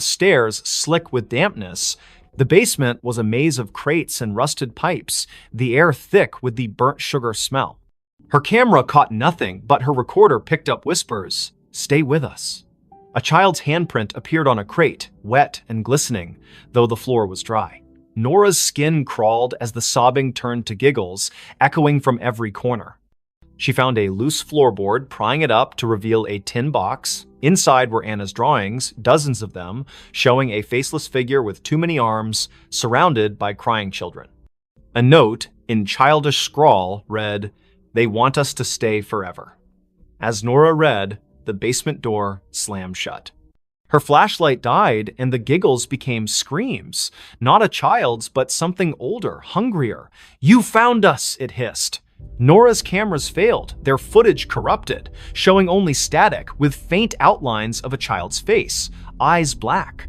Stairs slick with dampness. The basement was a maze of crates and rusted pipes, the air thick with the burnt sugar smell. Her camera caught nothing, but her recorder picked up whispers. "Stay with us." A child's handprint appeared on a crate, wet and glistening, though the floor was dry. Nora's skin crawled as the sobbing turned to giggles, echoing from every corner. She found a loose floorboard, prying it up to reveal a tin box. Inside were Anna's drawings, dozens of them, showing a faceless figure with too many arms, surrounded by crying children. A note, in childish scrawl, read, "They want us to stay forever." As Nora read, the basement door slammed shut. Her flashlight died, and the giggles became screams. Not a child's, but something older, hungrier. "You found us," it hissed. Nora's cameras failed, their footage corrupted, showing only static with faint outlines of a child's face, eyes black.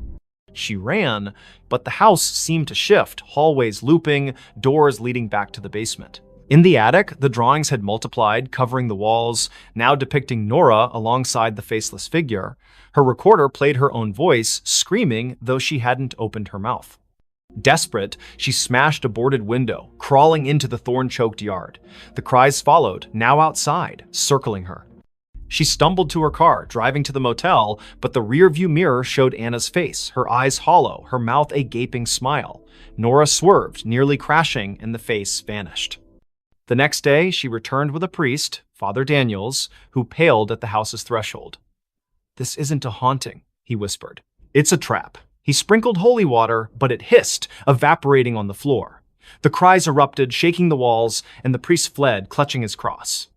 She ran, but the house seemed to shift, hallways looping, doors leading back to the basement. In the attic, the drawings had multiplied, covering the walls, now depicting Nora alongside the faceless figure. Her recorder played her own voice, screaming, though she hadn't opened her mouth. Desperate, she smashed a boarded window, crawling into the thorn-choked yard. The cries followed, now outside, circling her. She stumbled to her car, driving to the motel, but the rearview mirror showed Anna's face, her eyes hollow, her mouth a gaping smile. Nora swerved, nearly crashing, and the face vanished. The next day, she returned with a priest, Father Daniels, who paled at the house's threshold. "This isn't a haunting," he whispered. "It's a trap." He sprinkled holy water, but it hissed, evaporating on the floor. The cries erupted, shaking the walls, and the priest fled, clutching his cross.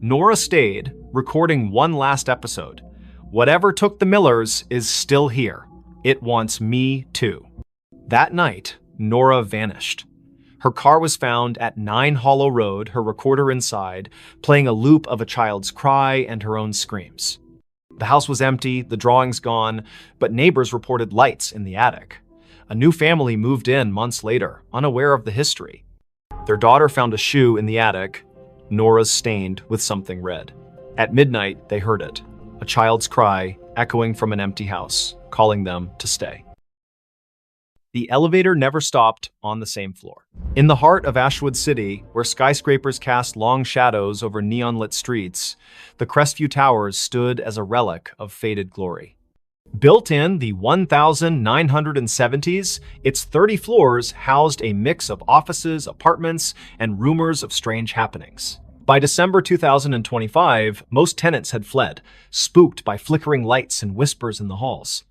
Nora stayed, recording one last episode. "Whatever took the Millers is still here. It wants me too." That night, Nora vanished. Her car was found at 9 Hollow Road, her recorder inside, playing a loop of a child's cry and her own screams. The house was empty, the drawings gone, but neighbors reported lights in the attic. A new family moved in months later, unaware of the history. Their daughter found a shoe in the attic, Nora's stained with something red. At midnight, they heard it, a child's cry echoing from an empty house, calling them to stay. The elevator never stopped on the same floor. In the heart of Ashwood City, where skyscrapers cast long shadows over neon-lit streets, the Crestview Towers stood as a relic of faded glory. Built in the 1970s, its 30 floors housed a mix of offices, apartments, and rumors of strange happenings. By December 2025, most tenants had fled, spooked by flickering lights and whispers in the halls.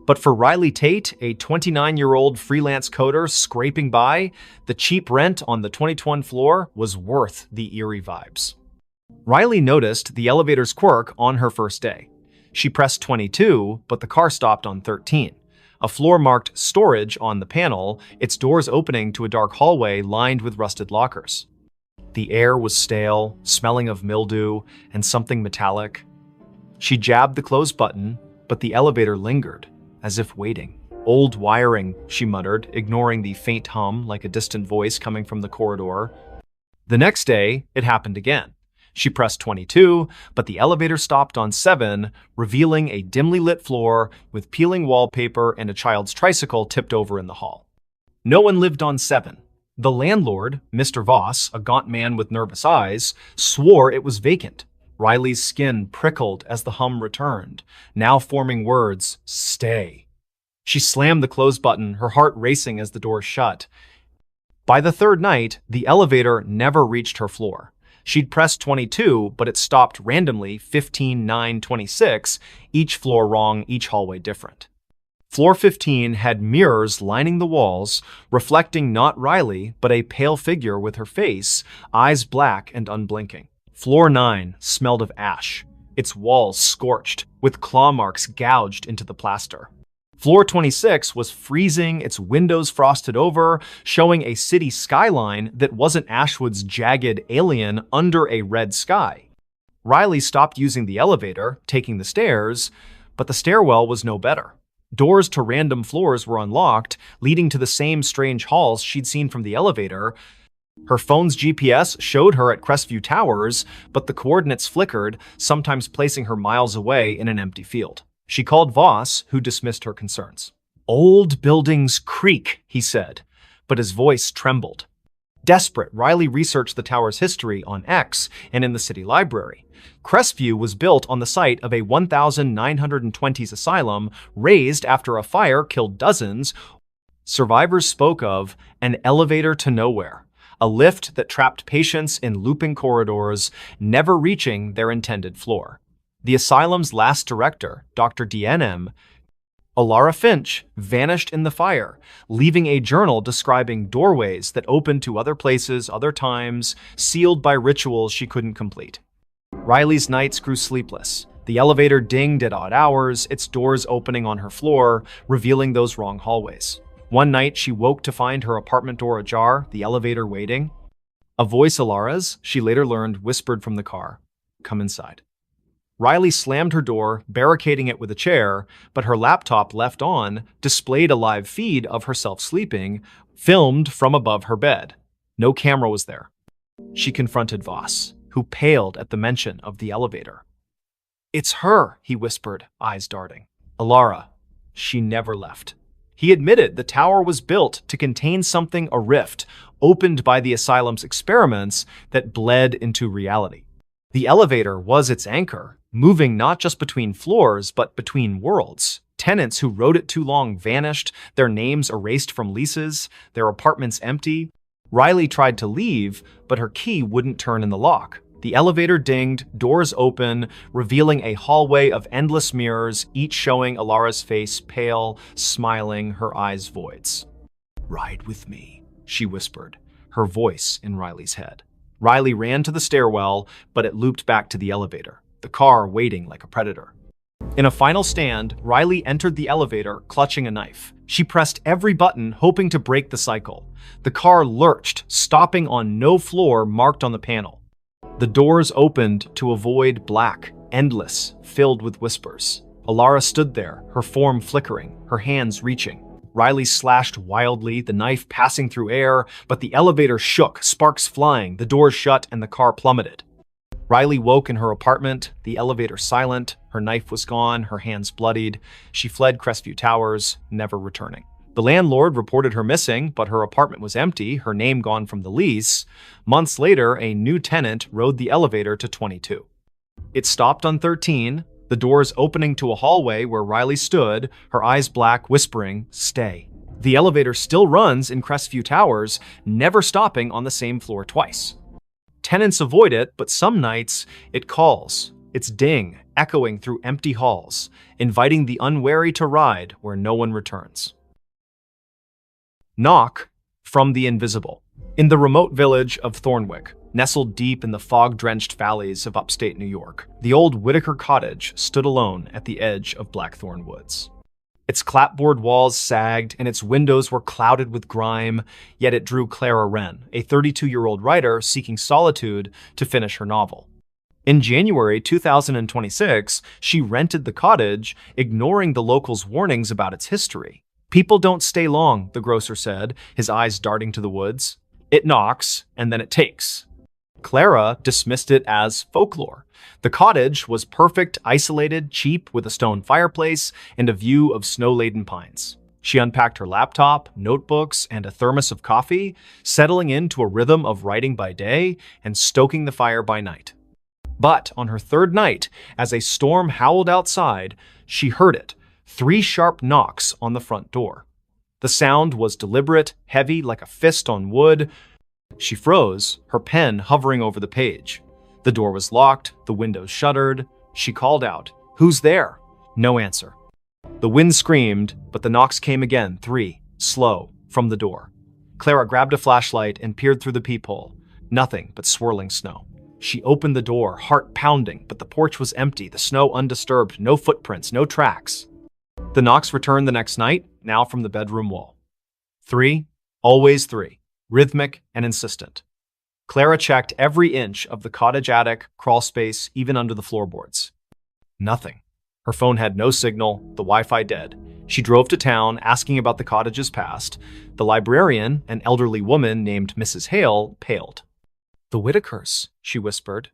But for Riley Tate, a 29-year-old freelance coder scraping by, the cheap rent on the 2021 floor was worth the eerie vibes. Riley noticed the elevator's quirk on her first day. She pressed 22, but the car stopped on 13. A floor marked storage on the panel, its doors opening to a dark hallway lined with rusted lockers. The air was stale, smelling of mildew and something metallic. She jabbed the close button, but the elevator lingered, as if waiting. "Old wiring," she muttered, ignoring the faint hum like a distant voice coming from the corridor. The next day, it happened again. She pressed 22, but the elevator stopped on 7, revealing a dimly lit floor with peeling wallpaper and a child's tricycle tipped over in the hall. No one lived on 7. The landlord, Mr. Voss, a gaunt man with nervous eyes, swore it was vacant. Riley's skin prickled as the hum returned, now forming words, "Stay." She slammed the close button, her heart racing as the door shut. By the third night, the elevator never reached her floor. She'd pressed 22, but it stopped randomly, 15, 9, 26, each floor wrong, each hallway different. Floor 15 had mirrors lining the walls, reflecting not Riley, but a pale figure with her face, eyes black and unblinking. Floor 9 smelled of ash, its walls scorched, with claw marks gouged into the plaster. Floor 26 was freezing, its windows frosted over, showing a city skyline that wasn't Ashwood's jagged alien under a red sky. Riley stopped using the elevator, taking the stairs, but the stairwell was no better. Doors to random floors were unlocked, leading to the same strange halls she'd seen from the elevator. Her phone's GPS showed her at Crestview Towers, but the coordinates flickered, sometimes placing her miles away in an empty field. She called Voss, who dismissed her concerns. "Old buildings creak," he said, but his voice trembled. Desperate, Riley researched the tower's history on X and in the city library. Crestview was built on the site of a 1920s asylum razed after a fire killed dozens. Survivors spoke of an elevator to nowhere, a lift that trapped patients in looping corridors, never reaching their intended floor. The asylum's last director, Dr. DNM, Alara Finch, vanished in the fire, leaving a journal describing doorways that opened to other places, other times, sealed by rituals she couldn't complete. Riley's nights grew sleepless. The elevator dinged at odd hours, its doors opening on her floor, revealing those wrong hallways. One night, she woke to find her apartment door ajar, the elevator waiting. A voice, Alara's, she later learned, whispered from the car, "Come inside." Riley slammed her door, barricading it with a chair, but her laptop, left on, displayed a live feed of herself sleeping, filmed from above her bed. No camera was there. She confronted Voss, who paled at the mention of the elevator. "It's her," he whispered, eyes darting. "Alara, she never left." He admitted the tower was built to contain something, a rift, opened by the asylum's experiments that bled into reality. The elevator was its anchor, moving not just between floors, but between worlds. Tenants who rode it too long vanished, their names erased from leases, their apartments empty. Riley tried to leave, but her key wouldn't turn in the lock. The elevator dinged, doors open, revealing a hallway of endless mirrors, each showing Alara's face, pale, smiling, her eyes voids. "Ride with me," she whispered, her voice in Riley's head. Riley ran to the stairwell, but it looped back to the elevator, the car waiting like a predator. In a final stand, Riley entered the elevator, clutching a knife. She pressed every button, hoping to break the cycle. The car lurched, stopping on no floor marked on the panel. The doors opened to a void black, endless, filled with whispers. Alara stood there, her form flickering, her hands reaching. Riley slashed wildly, the knife passing through air, but the elevator shook, sparks flying, the doors shut, and the car plummeted. Riley woke in her apartment, the elevator silent, her knife was gone, her hands bloodied. She fled Crestview Towers, never returning. The landlord reported her missing, but her apartment was empty, her name gone from the lease. Months later, a new tenant rode the elevator to 22. It stopped on 13, the doors opening to a hallway where Riley stood, her eyes black, whispering, "Stay." The elevator still runs in Crestview Towers, never stopping on the same floor twice. Tenants avoid it, but some nights it calls, its ding echoing through empty halls, inviting the unwary to ride where no one returns. Knock from the invisible. In the remote village of Thornwick, nestled deep in the fog-drenched valleys of upstate New York, the old Whitaker cottage stood alone at the edge of Blackthorn Woods. Its clapboard walls sagged and its windows were clouded with grime, yet it drew Clara Wren, a 32-year-old writer seeking solitude to finish her novel. In January 2026, she rented the cottage, ignoring the locals' warnings about its history. "People don't stay long," the grocer said, his eyes darting to the woods. "It knocks, and then it takes." Clara dismissed it as folklore. The cottage was perfect, isolated, cheap, with a stone fireplace and a view of snow-laden pines. She unpacked her laptop, notebooks, and a thermos of coffee, settling into a rhythm of writing by day and stoking the fire by night. But on her third night, as a storm howled outside, she heard it, 3 sharp knocks on the front door. The sound was deliberate, heavy like a fist on wood. She froze, her pen hovering over the page. The door was locked, the windows shuttered. She called out, "Who's there?" No answer. The wind screamed, but the knocks came again, 3, slow, from the door. Clara grabbed a flashlight and peered through the peephole. Nothing but swirling snow. She opened the door, heart pounding, but the porch was empty, the snow undisturbed, no footprints, no tracks. The knocks returned the next night, now from the bedroom wall. 3, always 3, rhythmic and insistent. Clara checked every inch of the cottage attic, crawl space, even under the floorboards. Nothing. Her phone had no signal, the Wi-Fi dead. She drove to town, asking about the cottage's past. The librarian, an elderly woman named Mrs. Hale, paled. "The Whitakers," she whispered.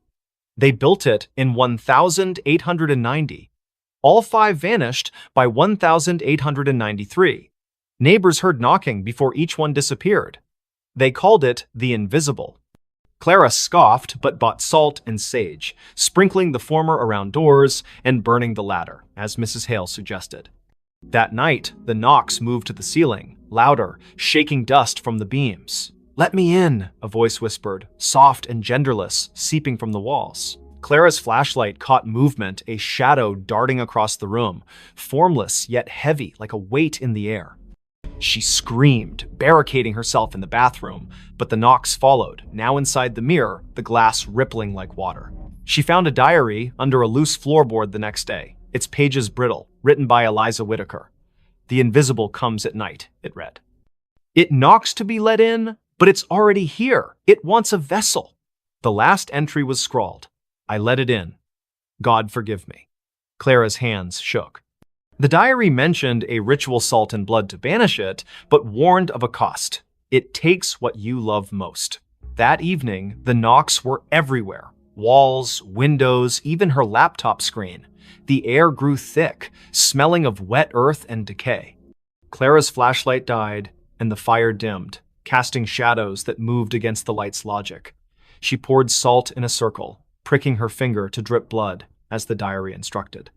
"They built it in 1890. All 5 vanished by 1893. Neighbors heard knocking before each one disappeared. They called it the invisible. Clara scoffed but bought salt and sage, sprinkling the former around doors and burning the latter, as Mrs. Hale suggested. That night, the knocks moved to the ceiling, louder, shaking dust from the beams. "Let me in," a voice whispered, soft and genderless, seeping from the walls. Clara's flashlight caught movement, a shadow darting across the room, formless yet heavy like a weight in the air. She screamed, barricading herself in the bathroom, but the knocks followed, now inside the mirror, the glass rippling like water. She found a diary under a loose floorboard the next day, its pages brittle, written by Eliza Whitaker. "The invisible comes at night," it read. "It knocks to be let in, but it's already here. It wants a vessel." The last entry was scrawled, "I let it in. God forgive me." Clara's hands shook. The diary mentioned a ritual salt and blood to banish it, but warned of a cost. It takes what you love most. That evening, the knocks were everywhere. Walls, windows, even her laptop screen. The air grew thick, smelling of wet earth and decay. Clara's flashlight died, and the fire dimmed, casting shadows that moved against the light's logic. She poured salt in a circle, pricking her finger to drip blood, as the diary instructed.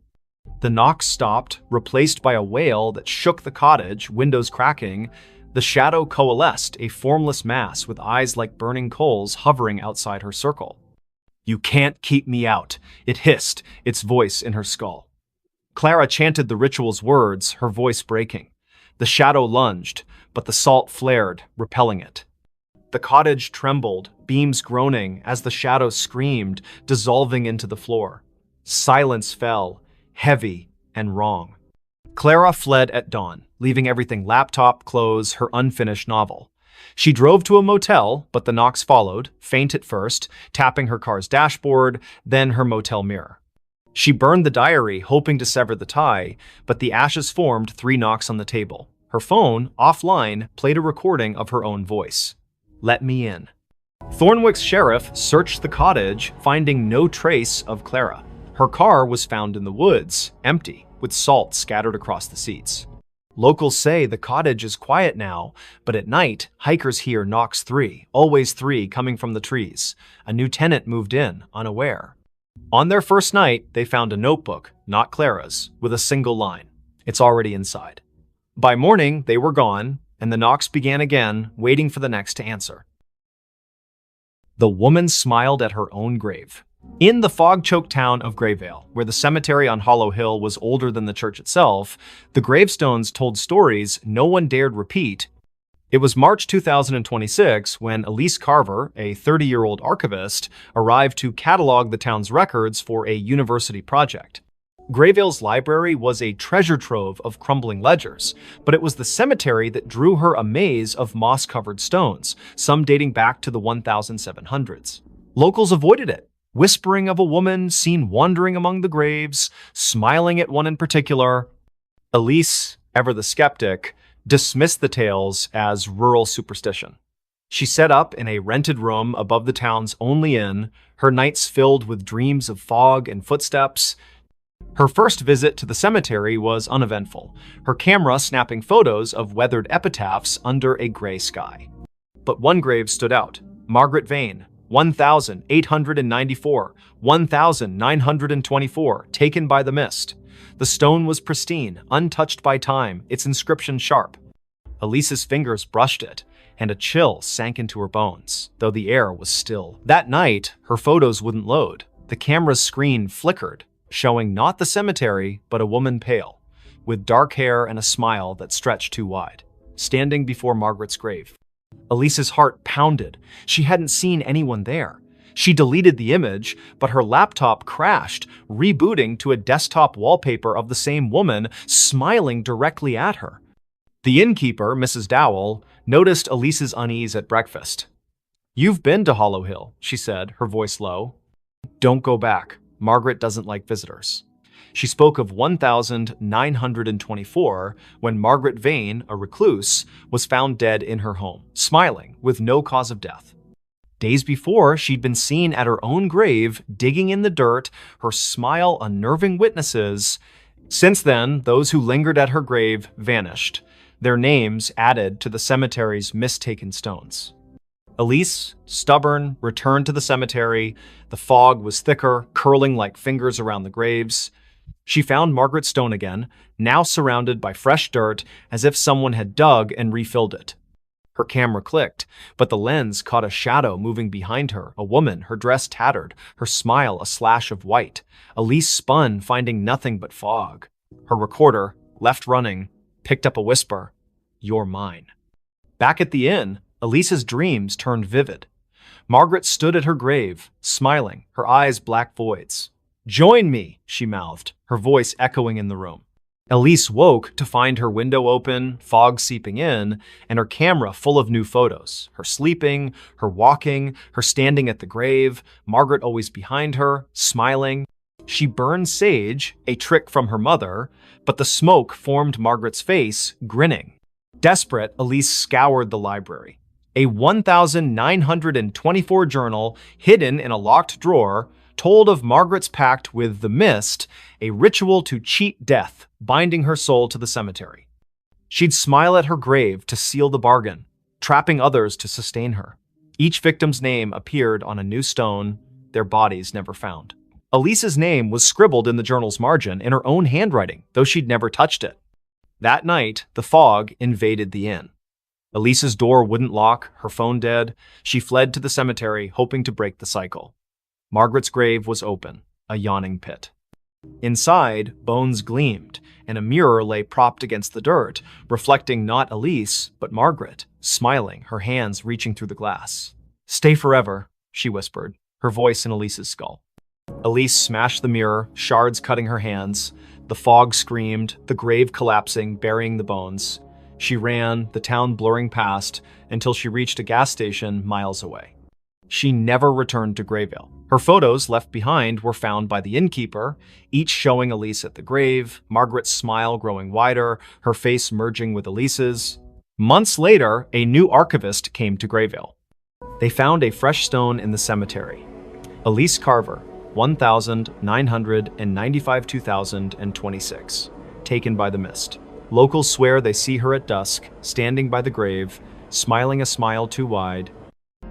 The knocks stopped, replaced by a wail that shook the cottage, windows cracking. The shadow coalesced, a formless mass with eyes like burning coals hovering outside her circle. "You can't keep me out," it hissed, its voice in her skull. Clara chanted the ritual's words, her voice breaking. The shadow lunged, but the salt flared, repelling it. The cottage trembled, beams groaning as the shadow screamed, dissolving into the floor. Silence fell, heavy and wrong. Clara fled at dawn, leaving everything: laptop, clothes, her unfinished novel. She drove to a motel, but the knocks followed, faint at first, tapping her car's dashboard, then her motel mirror. She burned the diary, hoping to sever the tie, but the ashes formed 3 knocks on the table. Her phone, offline, played a recording of her own voice. "Let me in." Thornwick's sheriff searched the cottage, finding no trace of Clara. Her car was found in the woods, empty, with salt scattered across the seats. Locals say the cottage is quiet now, but at night, hikers hear knocks 3, always 3, coming from the trees. A new tenant moved in, unaware. On their first night, they found a notebook, not Clara's, with a single line. "It's already inside." By morning, they were gone, and the knocks began again, waiting for the next to answer. The woman smiled at her own grave. In the fog-choked town of Grayvale, where the cemetery on Hollow Hill was older than the church itself, the gravestones told stories no one dared repeat. It was March 2026 when Elise Carver, a 30-year-old archivist, arrived to catalog the town's records for a university project. Grayvale's library was a treasure trove of crumbling ledgers, but it was the cemetery that drew her a maze of moss-covered stones, some dating back to the 1700s. Locals avoided it, whispering of a woman seen wandering among the graves, smiling at one in particular. Elise, ever the skeptic, dismissed the tales as rural superstition. She set up in a rented room above the town's only inn, her nights filled with dreams of fog and footsteps. Her first visit to the cemetery was uneventful, her camera snapping photos of weathered epitaphs under a gray sky. But one grave stood out: Margaret Vane, 1894, 1924, taken by the mist. The stone was pristine, untouched by time, its inscription sharp. Elise's fingers brushed it, and a chill sank into her bones, though the air was still. That night, her photos wouldn't load. The camera's screen flickered, showing not the cemetery, but a woman pale, with dark hair and a smile that stretched too wide, standing before Margaret's grave. Elise's heart pounded. She hadn't seen anyone there. She deleted the image, but her laptop crashed, rebooting to a desktop wallpaper of the same woman smiling directly at her. The innkeeper, Mrs. Dowell, noticed Elise's unease at breakfast. "You've been to Hollow Hill," she said, her voice low. "Don't go back. Margaret doesn't like visitors." She spoke of 1924, when Margaret Vane, a recluse, was found dead in her home, smiling, with no cause of death. Days before, she'd been seen at her own grave, digging in the dirt, her smile unnerving witnesses. Since then, those who lingered at her grave vanished, their names added to the cemetery's mistaken stones. Elise, stubborn, returned to the cemetery. The fog was thicker, curling like fingers around the graves. She found Margaret's stone again, now surrounded by fresh dirt, as if someone had dug and refilled it. Her camera clicked, but the lens caught a shadow moving behind her, a woman, her dress tattered, her smile a slash of white. Elise spun, finding nothing but fog. Her recorder, left running, picked up a whisper, "You're mine." Back at the inn, Elise's dreams turned vivid. Margaret stood at her grave, smiling, her eyes black voids. "Join me," she mouthed, her voice echoing in the room. Elise woke to find her window open, fog seeping in, and her camera full of new photos. Her sleeping, her walking, her standing at the grave, Margaret always behind her, smiling. She burned sage, a trick from her mother, but the smoke formed Margaret's face, grinning. Desperate, Elise scoured the library. A 1924 journal, hidden in a locked drawer, told of Margaret's pact with the mist, a ritual to cheat death, binding her soul to the cemetery. She'd smile at her grave to seal the bargain, trapping others to sustain her. Each victim's name appeared on a new stone, their bodies never found. Elise's name was scribbled in the journal's margin in her own handwriting, though she'd never touched it. That night, the fog invaded the inn. Elise's door wouldn't lock, her phone dead. She fled to the cemetery, hoping to break the cycle. Margaret's grave was open, a yawning pit. Inside, bones gleamed, and a mirror lay propped against the dirt, reflecting not Elise, but Margaret, smiling, her hands reaching through the glass. "Stay forever," she whispered, her voice in Elise's skull. Elise smashed the mirror, shards cutting her hands. The fog screamed, the grave collapsing, burying the bones. She ran, the town blurring past, until she reached a gas station miles away. She never returned to Grayville. Her photos left behind were found by the innkeeper, each showing Elise at the grave, Margaret's smile growing wider, her face merging with Elise's. Months later, a new archivist came to Grayville. They found a fresh stone in the cemetery. Elise Carver, 1995-2026, taken by the mist. Locals swear they see her at dusk, standing by the grave, smiling a smile too wide.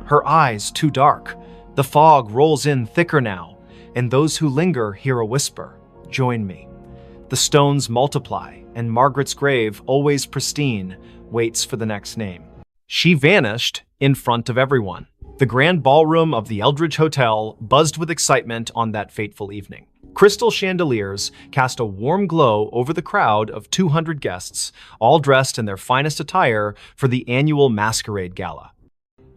Her eyes too dark. The fog rolls in thicker now, and those who linger hear a whisper, "Join me." The stones multiply, and Margaret's grave, always pristine, waits for the next name. She vanished in front of everyone. The grand ballroom of the Eldridge Hotel buzzed with excitement on that fateful evening. Crystal chandeliers cast a warm glow over the crowd of 200 guests, all dressed in their finest attire for the annual masquerade gala.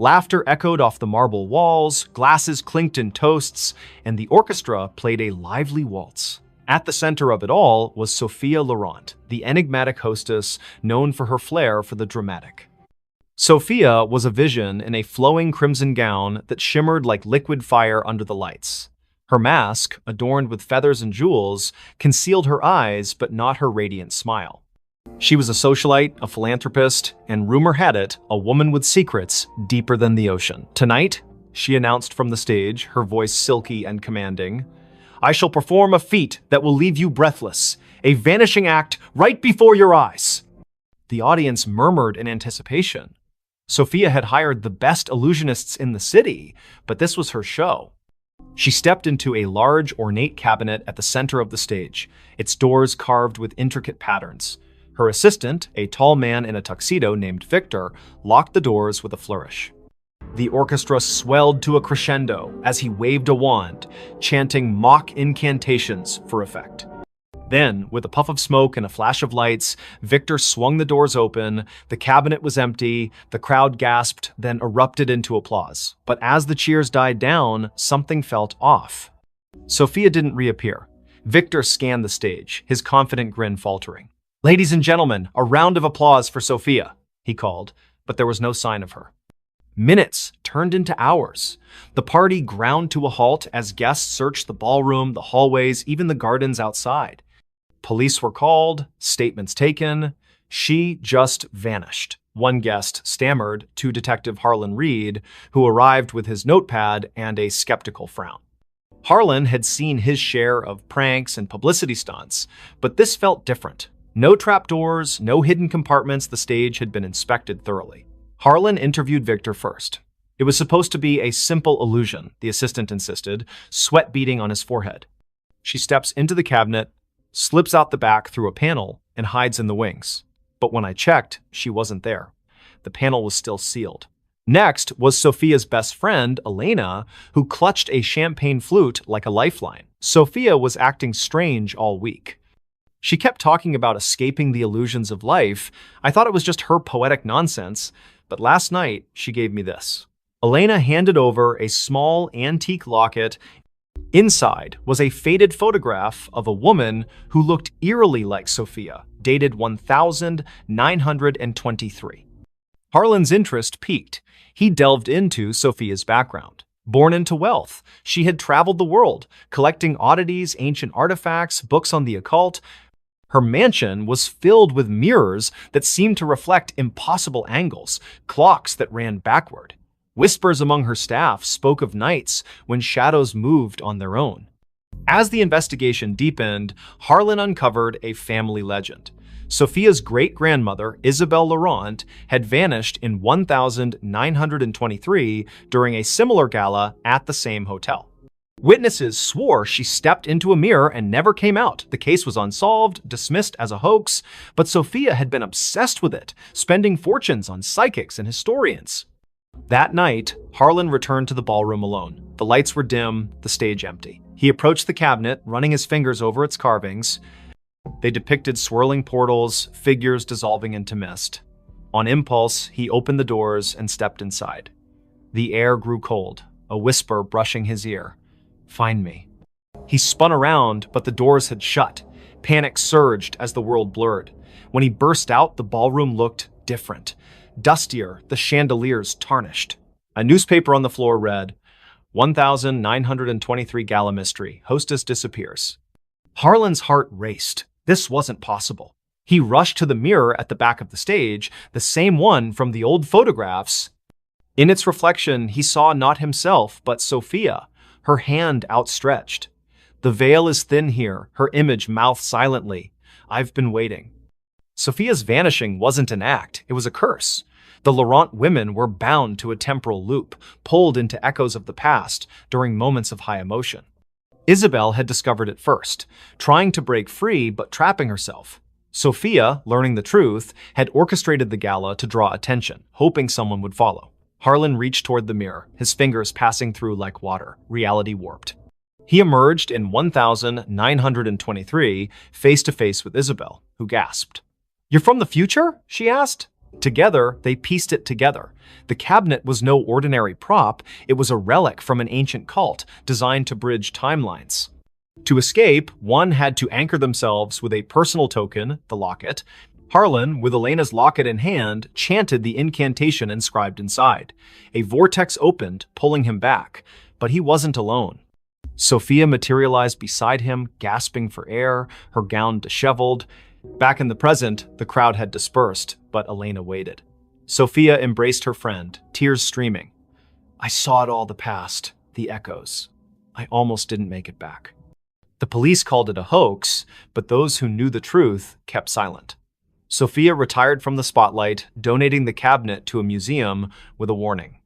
Laughter echoed off the marble walls, glasses clinked in toasts, and the orchestra played a lively waltz. At the center of it all was Sophia Laurent, the enigmatic hostess known for her flair for the dramatic. Sophia was a vision in a flowing crimson gown that shimmered like liquid fire under the lights. Her mask, adorned with feathers and jewels, concealed her eyes but not her radiant smile. She was a socialite, a philanthropist, and rumor had it, a woman with secrets deeper than the ocean. "Tonight," she announced from the stage, her voice silky and commanding, "I shall perform a feat that will leave you breathless, a vanishing act right before your eyes." The audience murmured in anticipation. Sophia had hired the best illusionists in the city, but this was her show. She stepped into a large, ornate cabinet at the center of the stage, its doors carved with intricate patterns. Her assistant, a tall man in a tuxedo named Victor, locked the doors with a flourish. The orchestra swelled to a crescendo as he waved a wand, chanting mock incantations for effect. Then, with a puff of smoke and a flash of lights, Victor swung the doors open. The cabinet was empty. The crowd gasped, then erupted into applause. But as the cheers died down, something felt off. Sophia didn't reappear. Victor scanned the stage, his confident grin faltering. "Ladies and gentlemen, a round of applause for Sophia," he called, but there was no sign of her. Minutes turned into hours. The party ground to a halt as guests searched the ballroom, the hallways, even the gardens outside. Police were called, statements taken. She just vanished. One guest stammered to Detective Harlan Reed, who arrived with his notepad and a skeptical frown. Harlan had seen his share of pranks and publicity stunts, but this felt different. No trapdoors, no hidden compartments. The stage had been inspected thoroughly. Harlan interviewed Victor first. It was supposed to be a simple illusion, the assistant insisted, sweat beading on his forehead. She steps into the cabinet, slips out the back through a panel, and hides in the wings. But when I checked, she wasn't there. The panel was still sealed. Next was Sophia's best friend, Elena, who clutched a champagne flute like a lifeline. Sophia was acting strange all week. She kept talking about escaping the illusions of life. I thought it was just her poetic nonsense, but last night she gave me this. Elena handed over a small antique locket. Inside was a faded photograph of a woman who looked eerily like Sophia, dated 1923. Harlan's interest piqued. He delved into Sophia's background. Born into wealth, she had traveled the world, collecting oddities, ancient artifacts, books on the occult. Her mansion was filled with mirrors that seemed to reflect impossible angles, clocks that ran backward. Whispers among her staff spoke of nights when shadows moved on their own. As the investigation deepened, Harlan uncovered a family legend. Sophia's great-grandmother, Isabel Laurent, had vanished in 1923 during a similar gala at the same hotel. Witnesses swore she stepped into a mirror and never came out. The case was unsolved, dismissed as a hoax, but Sophia had been obsessed with it, spending fortunes on psychics and historians. That night, Harlan returned to the ballroom alone. The lights were dim, the stage empty. He approached the cabinet, running his fingers over its carvings. They depicted swirling portals, figures dissolving into mist. On impulse, he opened the doors and stepped inside. The air grew cold, a whisper brushing his ear. "Find me." He spun around, but the doors had shut. Panic surged as the world blurred. When he burst out, the ballroom looked different. Dustier, the chandeliers tarnished. A newspaper on the floor read, 1923 Gala Mystery. Hostess disappears. Harlan's heart raced. This wasn't possible. He rushed to the mirror at the back of the stage, the same one from the old photographs. In its reflection, he saw not himself, but Sophia, her hand outstretched. "The veil is thin here," her image mouthed silently. "I've been waiting." Sophia's vanishing wasn't an act, it was a curse. The Laurent women were bound to a temporal loop, pulled into echoes of the past during moments of high emotion. Isabel had discovered it first, trying to break free but trapping herself. Sophia, learning the truth, had orchestrated the gala to draw attention, hoping someone would follow. Harlan reached toward the mirror, his fingers passing through like water, reality warped. He emerged in 1923, face to face with Isabel, who gasped. "You're from the future?" she asked. Together, they pieced it together. The cabinet was no ordinary prop, it was a relic from an ancient cult designed to bridge timelines. To escape, one had to anchor themselves with a personal token, the locket. Harlan, with Elena's locket in hand, chanted the incantation inscribed inside. A vortex opened, pulling him back, but he wasn't alone. Sophia materialized beside him, gasping for air, her gown disheveled. Back in the present, the crowd had dispersed, but Elena waited. Sophia embraced her friend, tears streaming. "I saw it all, the past, the echoes. I almost didn't make it back." The police called it a hoax, but those who knew the truth kept silent. Sophia retired from the spotlight, donating the cabinet to a museum with a warning.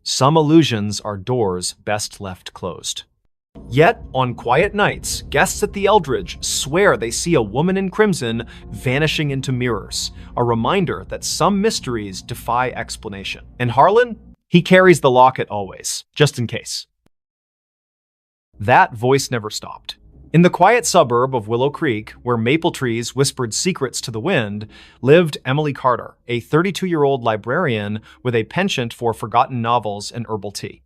Some illusions are doors best left closed. Yet, on quiet nights, guests at the Eldridge swear they see a woman in crimson vanishing into mirrors, a reminder that some mysteries defy explanation. And Harlan? He carries the locket always, just in case. That voice never stopped. In the quiet suburb of Willow Creek, where maple trees whispered secrets to the wind, lived Emily Carter, a 32-year-old librarian with a penchant for forgotten novels and herbal tea.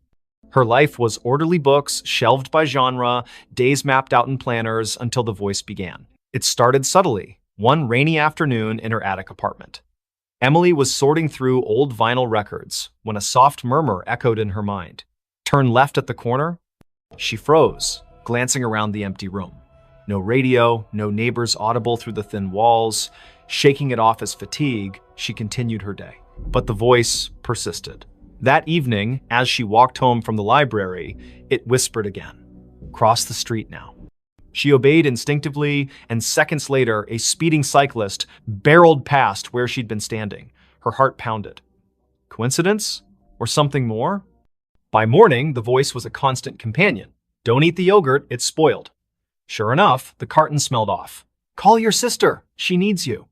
Her life was orderly books, shelved by genre, days mapped out in planners until the voice began. It started subtly, one rainy afternoon in her attic apartment. Emily was sorting through old vinyl records when a soft murmur echoed in her mind. Turn left at the corner. She froze, glancing around the empty room. No radio, no neighbors audible through the thin walls. Shaking it off as fatigue, she continued her day. But the voice persisted. That evening, as she walked home from the library, it whispered again. Cross the street now. She obeyed instinctively, and seconds later, a speeding cyclist barreled past where she'd been standing. Her heart pounded. Coincidence? Or something more? By morning, the voice was a constant companion. Don't eat the yogurt, it's spoiled. Sure enough, the carton smelled off. Call your sister, she needs you.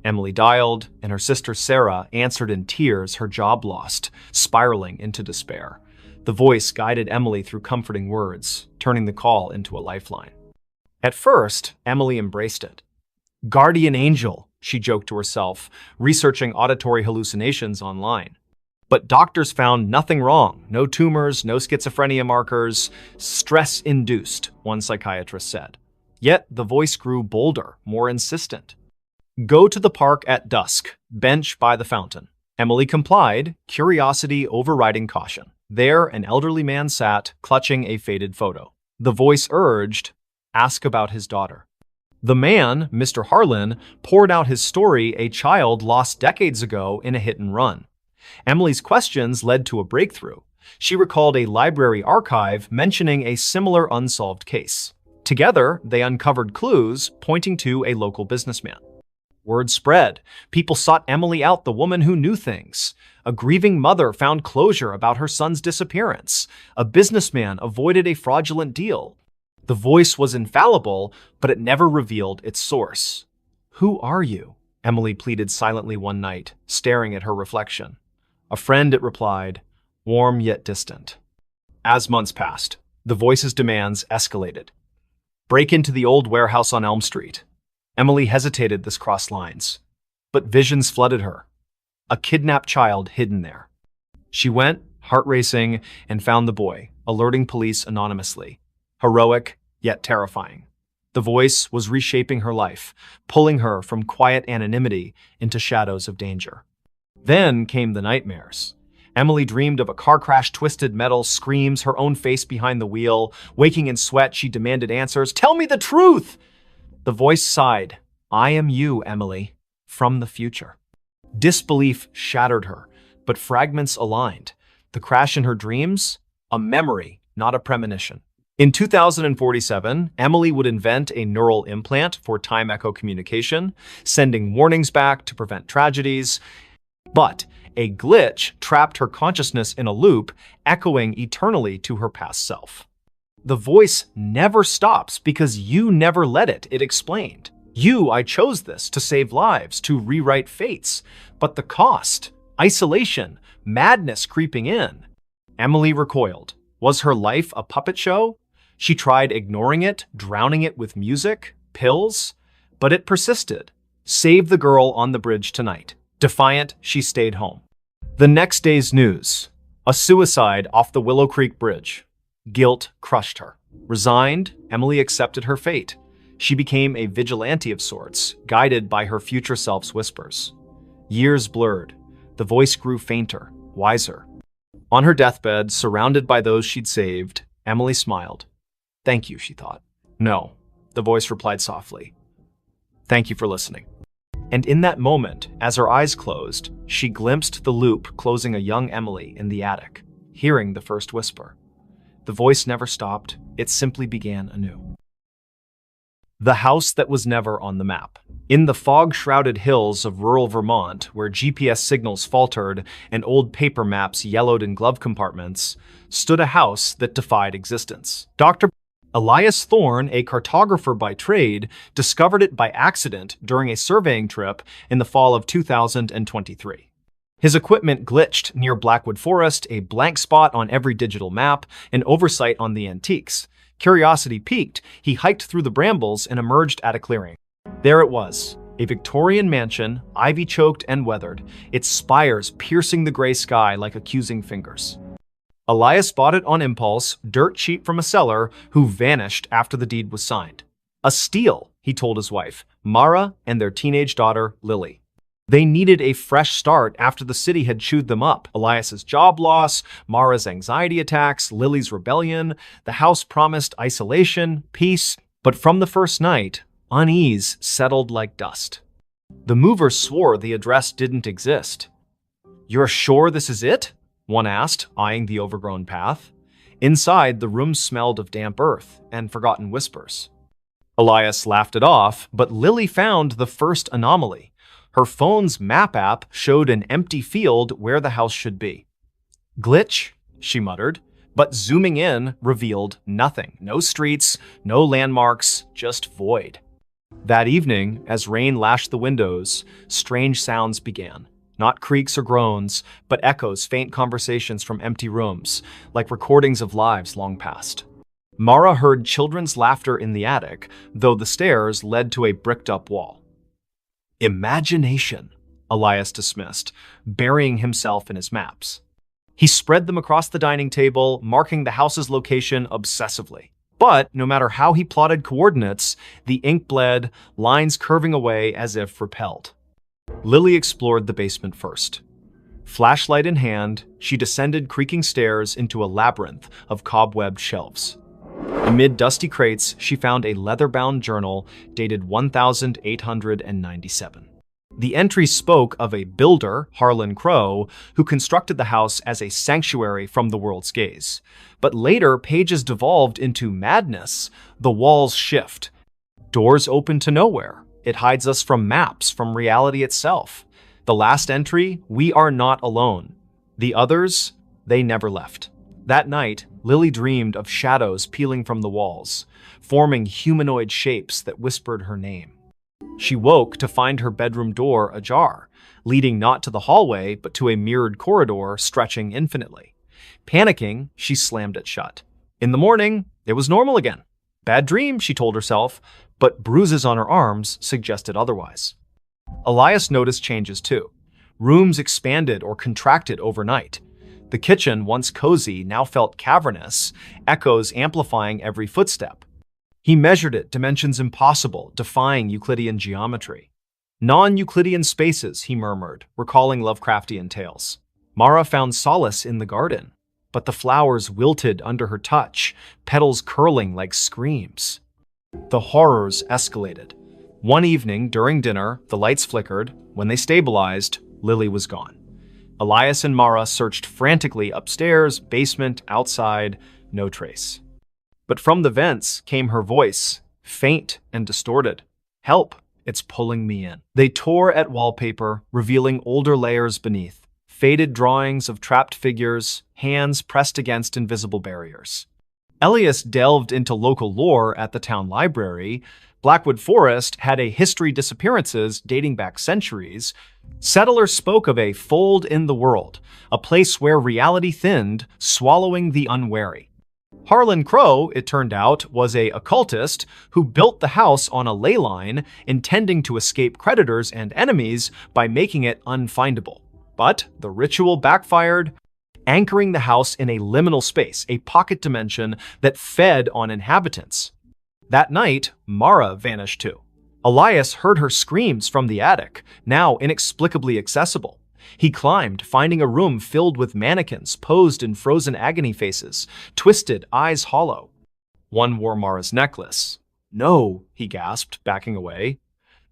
Emily dialed, and her sister Sarah answered in tears, her job lost, spiraling into despair. The voice guided Emily through comforting words, turning the call into a lifeline. At first, Emily embraced it. Guardian angel, she joked to herself, researching auditory hallucinations online. But doctors found nothing wrong. No tumors, no schizophrenia markers. Stress-induced, one psychiatrist said. Yet the voice grew bolder, more insistent. Go to the park at dusk. Bench by the fountain. Emily complied, curiosity overriding caution. There, an elderly man sat, clutching a faded photo. The voice urged, ask about his daughter. The man, Mr. Harlan, poured out his story, a child lost decades ago in a hit and run. Emily's questions led to a breakthrough. She recalled a library archive mentioning a similar unsolved case. Together, they uncovered clues pointing to a local businessman. Word spread. People sought Emily out, the woman who knew things. A grieving mother found closure about her son's disappearance. A businessman avoided a fraudulent deal. The voice was infallible, but it never revealed its source. Who are you? Emily pleaded silently one night, staring at her reflection. A friend, it replied, warm yet distant. As months passed, the voice's demands escalated. Break into the old warehouse on Elm Street. Emily hesitated this crossed lines, but visions flooded her. A kidnapped child hidden there. She went, heart racing, and found the boy, alerting police anonymously. Heroic, yet terrifying. The voice was reshaping her life, pulling her from quiet anonymity into shadows of danger. Then came the nightmares. Emily dreamed of a car crash, twisted metal screams, her own face behind the wheel. Waking in sweat, she demanded answers. Tell me the truth! The voice sighed. I am you, Emily, from the future. Disbelief shattered her, but fragments aligned. The crash in her dreams? A memory, not a premonition. In 2047, Emily would invent a neural implant for time echo communication, sending warnings back to prevent tragedies. But a glitch trapped her consciousness in a loop, echoing eternally to her past self. The voice never stops because you never let it, it explained. I chose this to save lives, to rewrite fates. But the cost, isolation, madness creeping in. Emily recoiled. Was her life a puppet show? She tried ignoring it, drowning it with music, pills, but it persisted. Save the girl on the bridge tonight. Defiant, she stayed home. The next day's news. A suicide off the Willow Creek Bridge. Guilt crushed her. Resigned, Emily accepted her fate. She became a vigilante of sorts, guided by her future self's whispers. Years blurred. The voice grew fainter, wiser. On her deathbed, surrounded by those she'd saved, Emily smiled. Thank you, she thought. No, the voice replied softly. Thank you for listening. And in that moment, as her eyes closed, she glimpsed the loop closing a young Emily in the attic, hearing the first whisper. The voice never stopped, it simply began anew. The house that was never on the map. In the fog-shrouded hills of rural Vermont, where GPS signals faltered and old paper maps yellowed in glove compartments, stood a house that defied existence. Dr. Elias Thorne, a cartographer by trade, discovered it by accident during a surveying trip in the fall of 2023. His equipment glitched near Blackwood Forest, a blank spot on every digital map, an oversight on the antiques. Curiosity piqued, he hiked through the brambles and emerged at a clearing. There it was, a Victorian mansion, ivy-choked and weathered, its spires piercing the gray sky like accusing fingers. Elias bought it on impulse, dirt cheap from a seller who vanished after the deed was signed. A steal, he told his wife, Mara, and their teenage daughter, Lily. They needed a fresh start after the city had chewed them up. Elias's job loss, Mara's anxiety attacks, Lily's rebellion. The house promised isolation, peace, but from the first night, unease settled like dust. The movers swore the address didn't exist. You're sure this is it? One asked, eyeing the overgrown path. Inside, the room smelled of damp earth and forgotten whispers. Elias laughed it off, but Lily found the first anomaly. Her phone's map app showed an empty field where the house should be. "Glitch," she muttered, but zooming in revealed nothing. No streets, no landmarks, just void. That evening, as rain lashed the windows, strange sounds began. Not creaks or groans, but echoes, faint conversations from empty rooms, like recordings of lives long past. Mara heard children's laughter in the attic, though the stairs led to a bricked-up wall. Imagination, Elias dismissed, burying himself in his maps. He spread them across the dining table, marking the house's location obsessively. But no matter how he plotted coordinates, the ink bled, lines curving away as if repelled. Lily explored the basement first. Flashlight in hand, she descended creaking stairs into a labyrinth of cobwebbed shelves. Amid dusty crates, she found a leather-bound journal dated 1897. The entry spoke of a builder, Harlan Crow, who constructed the house as a sanctuary from the world's gaze. But later, pages devolved into madness. The walls shift. Doors open to nowhere. It hides us from maps, from reality itself. The last entry, "We are not alone." The others, they never left. That night, Lily dreamed of shadows peeling from the walls, forming humanoid shapes that whispered her name. She woke to find her bedroom door ajar, leading not to the hallway, but to a mirrored corridor stretching infinitely. Panicking, she slammed it shut. In the morning, it was normal again. Bad dream, she told herself, but bruises on her arms suggested otherwise. Elias noticed changes too. Rooms expanded or contracted overnight. The kitchen, once cozy, now felt cavernous, echoes amplifying every footstep. He measured it, dimensions impossible, defying Euclidean geometry. Non-Euclidean spaces, he murmured, recalling Lovecraftian tales. Mara found solace in the garden, but the flowers wilted under her touch, petals curling like screams. The horrors escalated. One evening, during dinner, the lights flickered. When they stabilized, Lily was gone. Elias and Mara searched frantically upstairs, basement, outside, no trace. But from the vents came her voice, faint and distorted. "Help, it's pulling me in." They tore at wallpaper, revealing older layers beneath. Faded drawings of trapped figures, hands pressed against invisible barriers. Elias delved into local lore at the town library. Blackwood Forest had a history disappearances dating back centuries. Settlers spoke of a fold in the world, a place where reality thinned, swallowing the unwary. Harlan Crow, it turned out, was an occultist who built the house on a ley line, intending to escape predators and enemies by making it unfindable. But the ritual backfired, anchoring the house in a liminal space, a pocket dimension that fed on inhabitants. That night, Mara vanished too. Elias heard her screams from the attic, now inexplicably accessible. He climbed, finding a room filled with mannequins posed in frozen agony faces, twisted, eyes hollow. One wore Mara's necklace. "No," he gasped, backing away.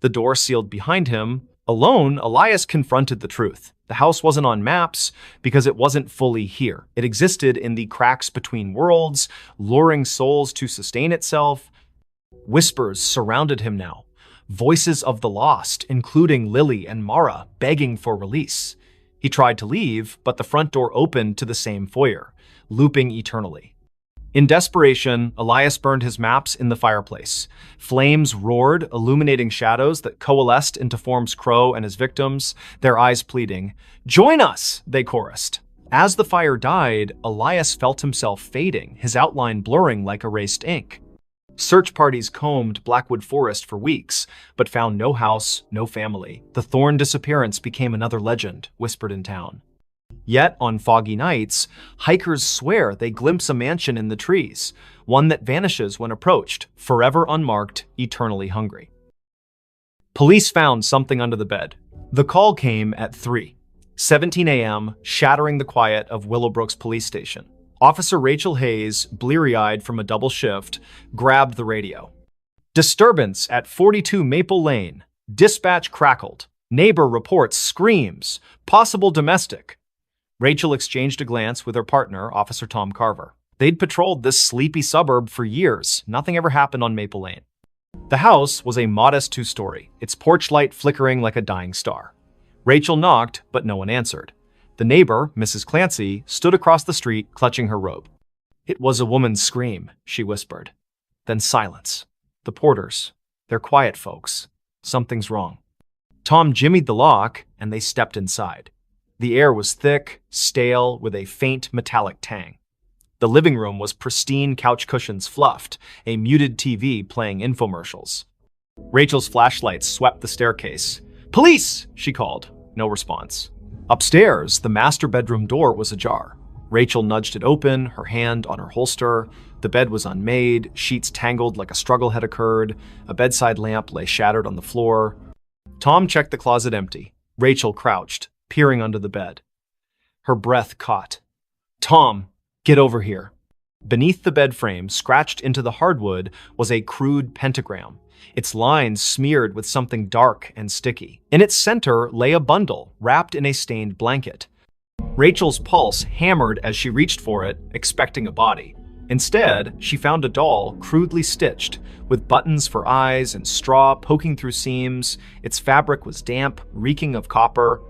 The door sealed behind him. Alone, Elias confronted the truth. The house wasn't on maps because it wasn't fully here. It existed in the cracks between worlds, luring souls to sustain itself. Whispers surrounded him now. Voices of the lost, including Lily and Mara, begging for release. He tried to leave, but the front door opened to the same foyer, looping eternally. In desperation, Elias burned his maps in the fireplace. Flames roared, illuminating shadows that coalesced into forms Crow and his victims, their eyes pleading. "Join us!" they chorused. As the fire died, Elias felt himself fading, his outline blurring like erased ink. Search parties combed Blackwood Forest for weeks, but found no house, no family. The Thorn disappearance became another legend, whispered in town. Yet, on foggy nights, hikers swear they glimpse a mansion in the trees, one that vanishes when approached, forever unmarked, eternally hungry. Police found something under the bed. The call came at 3:17 a.m., shattering the quiet of Willowbrook's police station. Officer Rachel Hayes, bleary-eyed from a double shift, grabbed the radio. "Disturbance at 42 Maple Lane. Dispatch crackled. Neighbor reports screams. Possible domestic." Rachel exchanged a glance with her partner, Officer Tom Carver. They'd patrolled this sleepy suburb for years. Nothing ever happened on Maple Lane. The house was a modest two-story, its porch light flickering like a dying star. Rachel knocked, but no one answered. The neighbor, Mrs. Clancy, stood across the street, clutching her robe. "It was a woman's scream," she whispered. Then silence. The porters. They're quiet folks. Something's wrong. Tom jimmied the lock, and they stepped inside. The air was thick, stale, with a faint metallic tang. The living room was pristine, couch cushions fluffed, a muted TV playing infomercials. Rachel's flashlight swept the staircase. "Police!" she called. No response. Upstairs, the master bedroom door was ajar. Rachel nudged it open, her hand on her holster. The bed was unmade, sheets tangled like a struggle had occurred. A bedside lamp lay shattered on the floor. Tom checked the closet empty. Rachel crouched, peering under the bed. Her breath caught. "Tom, get over here." Beneath the bed frame, scratched into the hardwood, was a crude pentagram, its lines smeared with something dark and sticky. In its center lay a bundle, wrapped in a stained blanket. Rachel's pulse hammered as she reached for it, expecting a body. Instead, she found a doll crudely stitched, with buttons for eyes and straw poking through seams. Its fabric was damp, reeking of copper.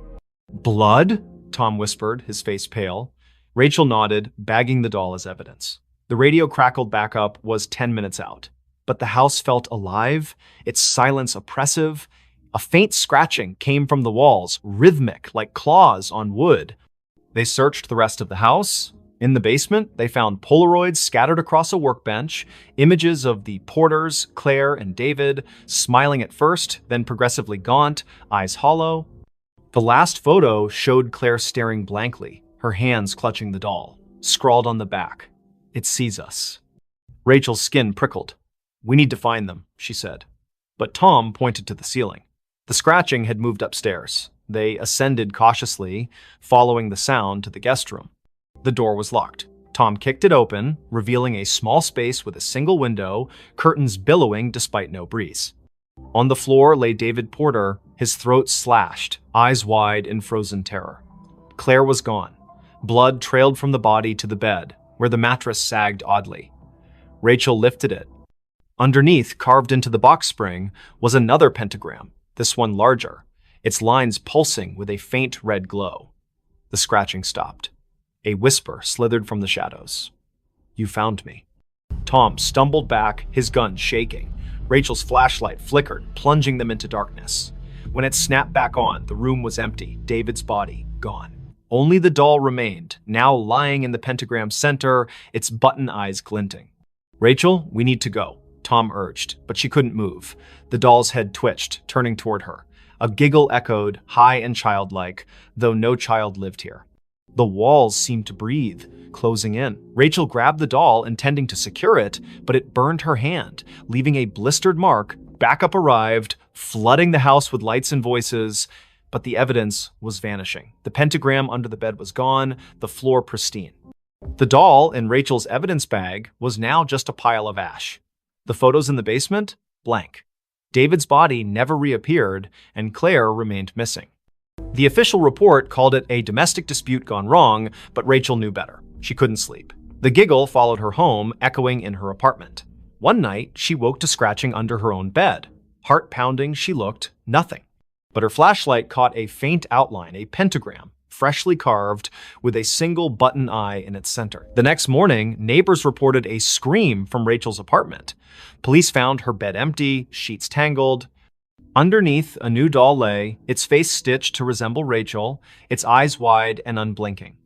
"Blood?" Tom whispered, his face pale. Rachel nodded, bagging the doll as evidence. The radio crackled back up, was 10 minutes out. But the house felt alive, its silence oppressive. A faint scratching came from the walls, rhythmic like claws on wood. They searched the rest of the house. In the basement, they found Polaroids scattered across a workbench, images of the Porters, Claire and David, smiling at first, then progressively gaunt, eyes hollow. The last photo showed Claire staring blankly, her hands clutching the doll. Scrawled on the back, "It sees us." Rachel's skin prickled. "We need to find them," she said. But Tom pointed to the ceiling. The scratching had moved upstairs. They ascended cautiously, following the sound to the guest room. The door was locked. Tom kicked it open, revealing a small space with a single window, curtains billowing despite no breeze. On the floor lay David Porter, his throat slashed, eyes wide in frozen terror. Claire was gone. Blood trailed from the body to the bed, where the mattress sagged oddly. Rachel lifted it. Underneath, carved into the box spring, was another pentagram, this one larger, its lines pulsing with a faint red glow. The scratching stopped. A whisper slithered from the shadows. "You found me." Tom stumbled back, his gun shaking. Rachel's flashlight flickered, plunging them into darkness. When it snapped back on, the room was empty, David's body gone. Only the doll remained, now lying in the pentagram's center, its button eyes glinting. "Rachel, we need to go," Tom urged, but she couldn't move. The doll's head twitched, turning toward her. A giggle echoed, high and childlike, though no child lived here. The walls seemed to breathe, closing in. Rachel grabbed the doll, intending to secure it, but it burned her hand, leaving a blistered mark. Backup arrived, flooding the house with lights and voices, but the evidence was vanishing. The pentagram under the bed was gone, the floor pristine. The doll in Rachel's evidence bag was now just a pile of ash. The photos in the basement? Blank. David's body never reappeared, and Claire remained missing. The official report called it a domestic dispute gone wrong, but Rachel knew better. She couldn't sleep. The giggle followed her home, echoing in her apartment. One night, she woke to scratching under her own bed. Heart pounding, she looked, nothing. But her flashlight caught a faint outline, a pentagram, freshly carved, with a single button eye in its center. The next morning, neighbors reported a scream from Rachel's apartment. Police found her bed empty, sheets tangled. Underneath, a new doll lay, its face stitched to resemble Rachel, its eyes wide and unblinking.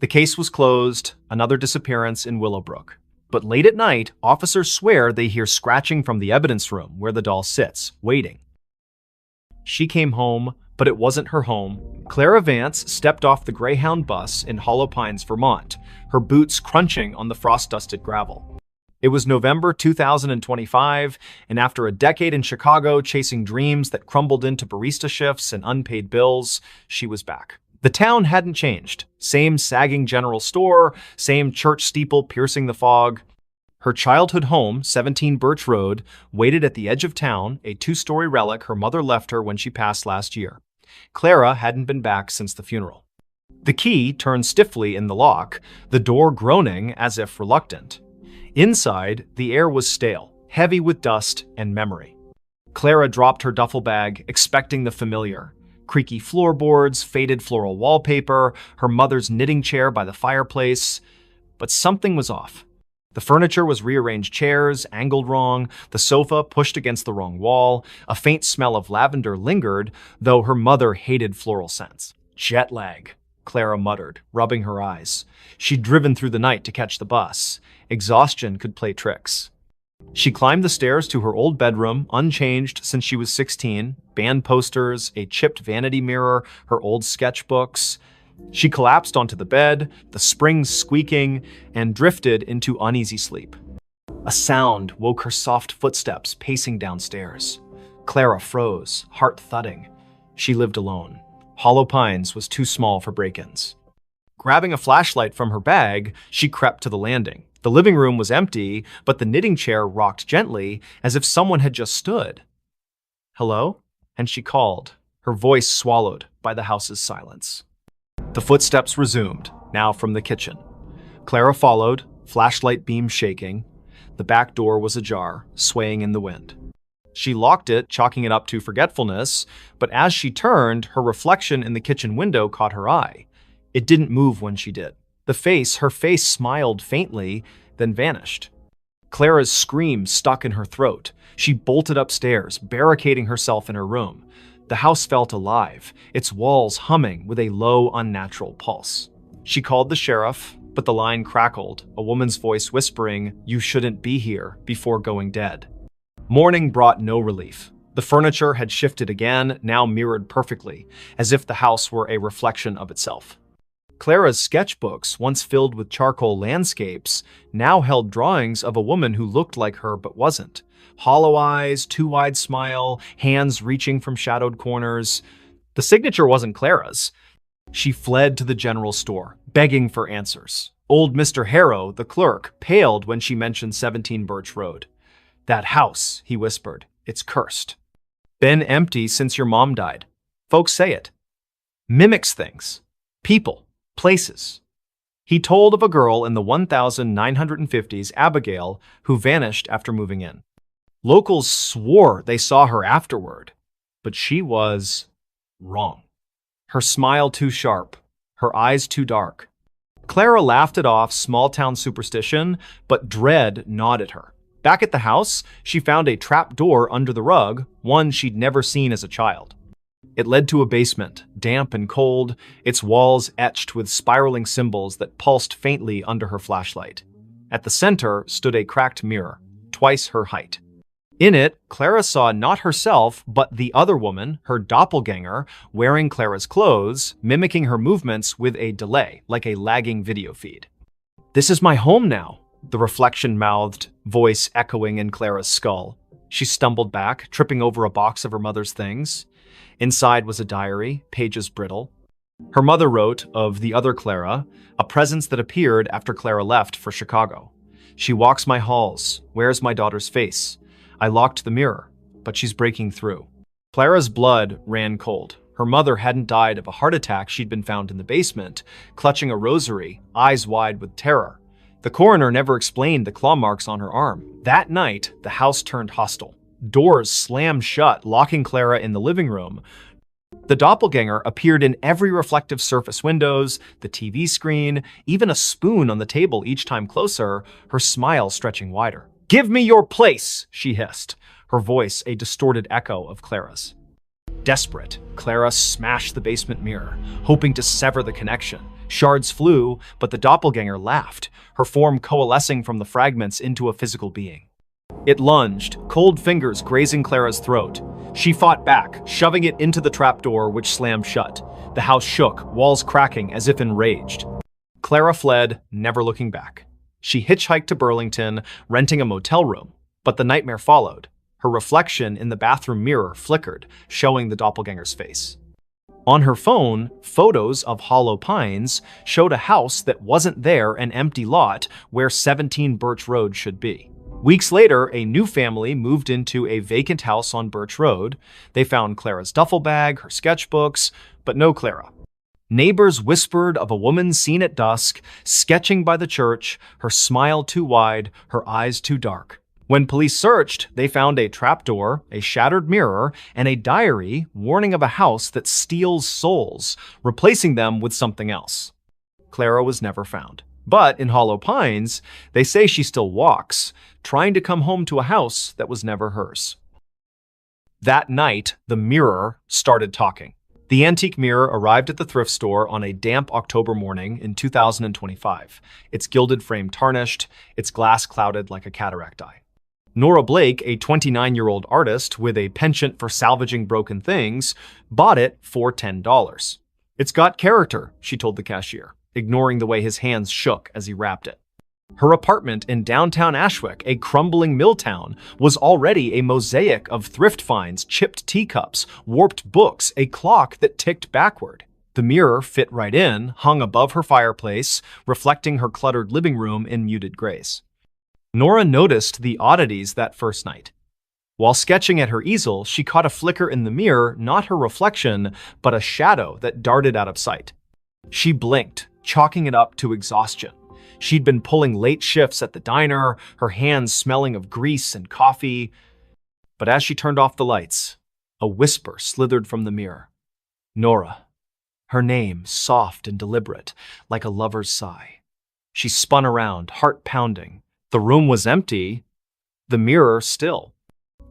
The case was closed, another disappearance in Willowbrook. But late at night, officers swear they hear scratching from the evidence room where the doll sits, waiting. She came home, but it wasn't her home. Clara Vance stepped off the Greyhound bus in Hollow Pines, Vermont, her boots crunching on the frost-dusted gravel. It was November 2025, and after a decade in Chicago chasing dreams that crumbled into barista shifts and unpaid bills, she was back. The town hadn't changed. Same sagging general store, same church steeple piercing the fog. Her childhood home, 17 Birch Road, waited at the edge of town, a two-story relic her mother left her when she passed last year. Clara hadn't been back since the funeral. The key turned stiffly in the lock, the door groaning as if reluctant. Inside, the air was stale, heavy with dust and memory. Clara dropped her duffel bag, expecting the familiar. Creaky floorboards, faded floral wallpaper, her mother's knitting chair by the fireplace. But something was off. The furniture was rearranged chairs, angled wrong, the sofa pushed against the wrong wall. A faint smell of lavender lingered, though her mother hated floral scents. Jet lag, Clara muttered, rubbing her eyes. She'd driven through the night to catch the bus. Exhaustion could play tricks. She climbed the stairs to her old bedroom, unchanged since she was 16, band posters, a chipped vanity mirror, her old sketchbooks. She collapsed onto the bed, the springs squeaking, and drifted into uneasy sleep. A sound woke her soft footsteps pacing downstairs. Clara froze, heart thudding. She lived alone. Hollow Pines was too small for break-ins. Grabbing a flashlight from her bag, she crept to the landing. The living room was empty, but the knitting chair rocked gently, as if someone had just stood. "Hello?" And she called, her voice swallowed by the house's silence. The footsteps resumed, now from the kitchen. Clara followed, flashlight beam shaking. The back door was ajar, swaying in the wind. She locked it, chalking it up to forgetfulness, but as she turned, her reflection in the kitchen window caught her eye. It didn't move when she did. Her face smiled faintly, then vanished. Clara's scream stuck in her throat. She bolted upstairs, barricading herself in her room. The house felt alive, its walls humming with a low, unnatural pulse. She called the sheriff, but the line crackled, a woman's voice whispering, "You shouldn't be here," before going dead. Morning brought no relief. The furniture had shifted again, now mirrored perfectly, as if the house were a reflection of itself. Clara's sketchbooks, once filled with charcoal landscapes, now held drawings of a woman who looked like her but wasn't. Hollow eyes, too wide smile, hands reaching from shadowed corners. The signature wasn't Clara's. She fled to the general store, begging for answers. Old Mr. Harrow, the clerk, paled when she mentioned 17 Birch Road. "That house," he whispered, "it's cursed. Been empty since your mom died. Folks say it. Mimics things. People. Places." He told of a girl in the 1950s, Abigail, who vanished after moving in. Locals swore they saw her afterward, but she was wrong. Her smile too sharp, her eyes too dark. Clara laughed it off small-town superstition, but dread gnawed at her. Back at the house, she found a trap door under the rug, one she'd never seen as a child. It led to a basement, damp and cold, its walls etched with spiraling symbols that pulsed faintly under her flashlight. At the center stood a cracked mirror, twice her height. In it, Clara saw not herself, but the other woman, her doppelganger, wearing Clara's clothes, mimicking her movements with a delay, like a lagging video feed. "This is my home now," the reflection-mouthed, voice echoing in Clara's skull. She stumbled back, tripping over a box of her mother's things. Inside was a diary, pages brittle. Her mother wrote of the other Clara, a presence that appeared after Clara left for Chicago. "She walks my halls, wears my daughter's face. I locked the mirror, but she's breaking through." Clara's blood ran cold. Her mother hadn't died of a heart attack. She'd been found in the basement, clutching a rosary, eyes wide with terror. The coroner never explained the claw marks on her arm. That night, the house turned hostile. Doors slammed shut, locking Clara in the living room. The doppelganger appeared in every reflective surface: windows, the TV screen, even a spoon on the table each time closer, her smile stretching wider. "Give me your place," she hissed, her voice a distorted echo of Clara's. Desperate, Clara smashed the basement mirror, hoping to sever the connection. Shards flew, but the doppelganger laughed, her form coalescing from the fragments into a physical being. It lunged, cold fingers grazing Clara's throat. She fought back, shoving it into the trapdoor, which slammed shut. The house shook, walls cracking as if enraged. Clara fled, never looking back. She hitchhiked to Burlington, renting a motel room. But the nightmare followed. Her reflection in the bathroom mirror flickered, showing the doppelganger's face. On her phone, photos of Hollow Pines showed a house that wasn't there, an empty lot where 17 Birch Road should be. Weeks later, a new family moved into a vacant house on Birch Road. They found Clara's duffel bag, her sketchbooks, but no Clara. Neighbors whispered of a woman seen at dusk, sketching by the church, her smile too wide, her eyes too dark. When police searched, they found a trapdoor, a shattered mirror, and a diary warning of a house that steals souls, replacing them with something else. Clara was never found. But in Hollow Pines, they say she still walks, trying to come home to a house that was never hers. That night, the mirror started talking. The antique mirror arrived at the thrift store on a damp October morning in 2025, its gilded frame tarnished, its glass clouded like a cataract eye. Nora Blake, a 29-year-old artist with a penchant for salvaging broken things, bought it for $10. "It's got character," she told the cashier, ignoring the way his hands shook as he wrapped it. Her apartment in downtown Ashwick, a crumbling mill town, was already a mosaic of thrift finds, chipped teacups, warped books, a clock that ticked backward. The mirror fit right in, hung above her fireplace, reflecting her cluttered living room in muted grays. Nora noticed the oddities that first night. While sketching at her easel, she caught a flicker in the mirror, not her reflection, but a shadow that darted out of sight. She blinked, chalking it up to exhaustion. She'd been pulling late shifts at the diner, her hands smelling of grease and coffee. But as she turned off the lights, a whisper slithered from the mirror. Nora. Her name, soft and deliberate, like a lover's sigh. She spun around, heart pounding. The room was empty, the mirror still.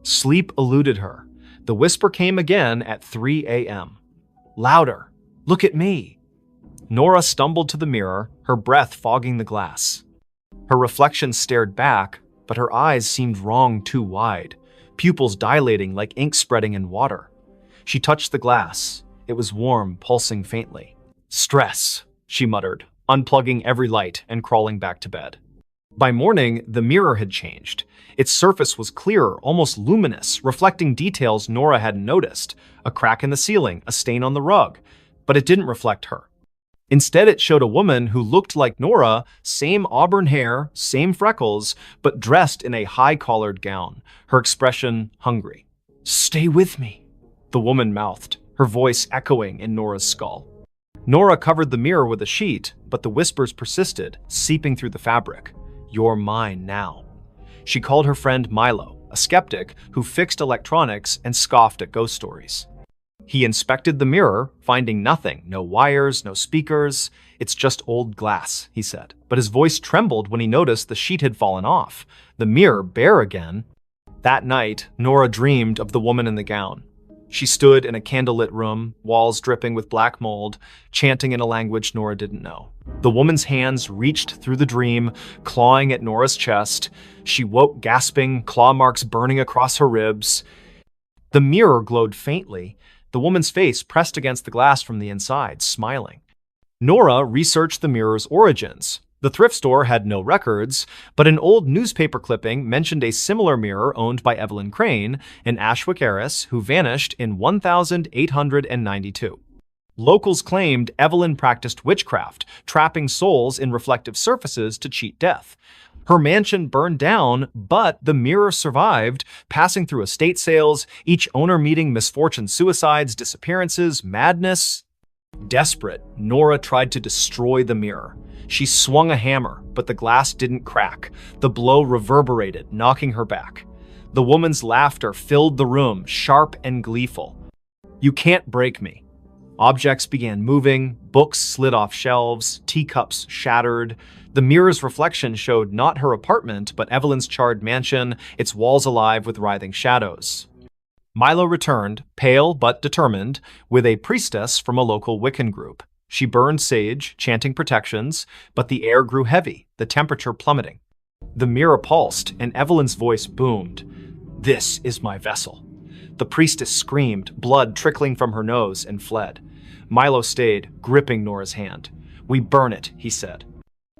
Sleep eluded her. The whisper came again at 3 a.m. Louder. Look at me. Nora stumbled to the mirror, her breath fogging the glass. Her reflection stared back, but her eyes seemed wrong too wide, pupils dilating like ink spreading in water. She touched the glass. It was warm, pulsing faintly. Stress, she muttered, unplugging every light and crawling back to bed. By morning, the mirror had changed. Its surface was clearer, almost luminous, reflecting details Nora hadn't noticed. A crack in the ceiling, a stain on the rug. But it didn't reflect her. Instead, it showed a woman who looked like Nora, same auburn hair, same freckles, but dressed in a high-collared gown, her expression hungry. "Stay with me," the woman mouthed, her voice echoing in Nora's skull. Nora covered the mirror with a sheet, but the whispers persisted, seeping through the fabric. "You're mine now." She called her friend Milo, a skeptic who fixed electronics and scoffed at ghost stories. He inspected the mirror, finding nothing, no wires, no speakers. "It's just old glass," he said, but his voice trembled when he noticed the sheet had fallen off, the mirror bare again. That night, Nora dreamed of the woman in the gown. She stood in a candlelit room, walls dripping with black mold, chanting in a language Nora didn't know. The woman's hands reached through the dream, clawing at Nora's chest. She woke gasping, claw marks burning across her ribs. The mirror glowed faintly, the woman's face pressed against the glass from the inside, smiling. Nora researched the mirror's origins. The thrift store had no records, but an old newspaper clipping mentioned a similar mirror owned by Evelyn Crane, an Ashwick heiress who vanished in 1892. Locals claimed Evelyn practiced witchcraft, trapping souls in reflective surfaces to cheat death. Her mansion burned down, but the mirror survived, passing through estate sales, each owner meeting misfortune, suicides, disappearances, madness. Desperate, Nora tried to destroy the mirror. She swung a hammer, but the glass didn't crack. The blow reverberated, knocking her back. The woman's laughter filled the room, sharp and gleeful. "You can't break me." Objects began moving, books slid off shelves, teacups shattered. The mirror's reflection showed not her apartment, but Evelyn's charred mansion, its walls alive with writhing shadows. Milo returned, pale but determined, with a priestess from a local Wiccan group. She burned sage, chanting protections, but the air grew heavy, the temperature plummeting. The mirror pulsed, and Evelyn's voice boomed. "This is my vessel." The priestess screamed, blood trickling from her nose, and fled. Milo stayed, gripping Nora's hand. "We burn it," he said.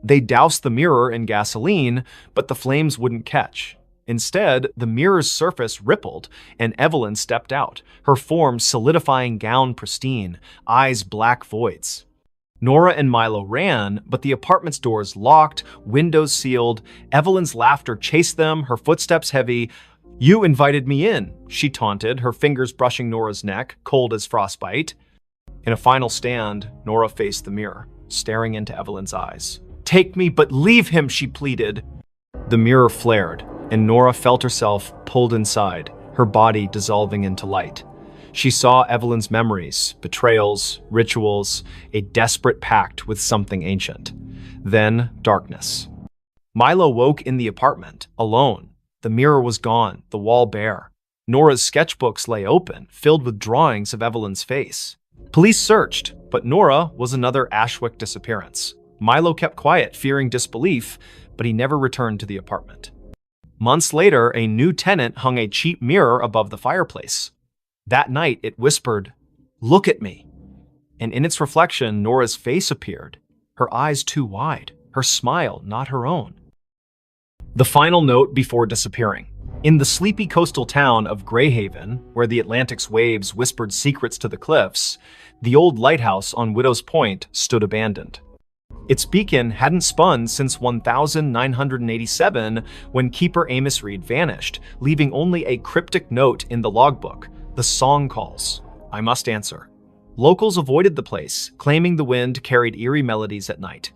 They doused the mirror in gasoline, but the flames wouldn't catch. Instead, the mirror's surface rippled, and Evelyn stepped out, her form solidifying, gown pristine, eyes black voids. Nora and Milo ran, but the apartment's doors locked, windows sealed. Evelyn's laughter chased them, her footsteps heavy. "You invited me in," she taunted, her fingers brushing Nora's neck, cold as frostbite. In a final stand, Nora faced the mirror, staring into Evelyn's eyes. "Take me, but leave him," she pleaded. The mirror flared, and Nora felt herself pulled inside, her body dissolving into light. She saw Evelyn's memories, betrayals, rituals, a desperate pact with something ancient. Then, darkness. Milo woke in the apartment, alone. The mirror was gone, the wall bare. Nora's sketchbooks lay open, filled with drawings of Evelyn's face. Police searched, but Nora was another Ashwick disappearance. Milo kept quiet, fearing disbelief, but he never returned to the apartment. Months later, a new tenant hung a cheap mirror above the fireplace. That night, it whispered, "Look at me." And in its reflection, Nora's face appeared, her eyes too wide, her smile not her own. The final note before disappearing. In the sleepy coastal town of Greyhaven, where the Atlantic's waves whispered secrets to the cliffs, the old lighthouse on Widow's Point stood abandoned. Its beacon hadn't spun since 1987, when keeper Amos Reed vanished, leaving only a cryptic note in the logbook. The song calls. I must answer. Locals avoided the place, claiming the wind carried eerie melodies at night.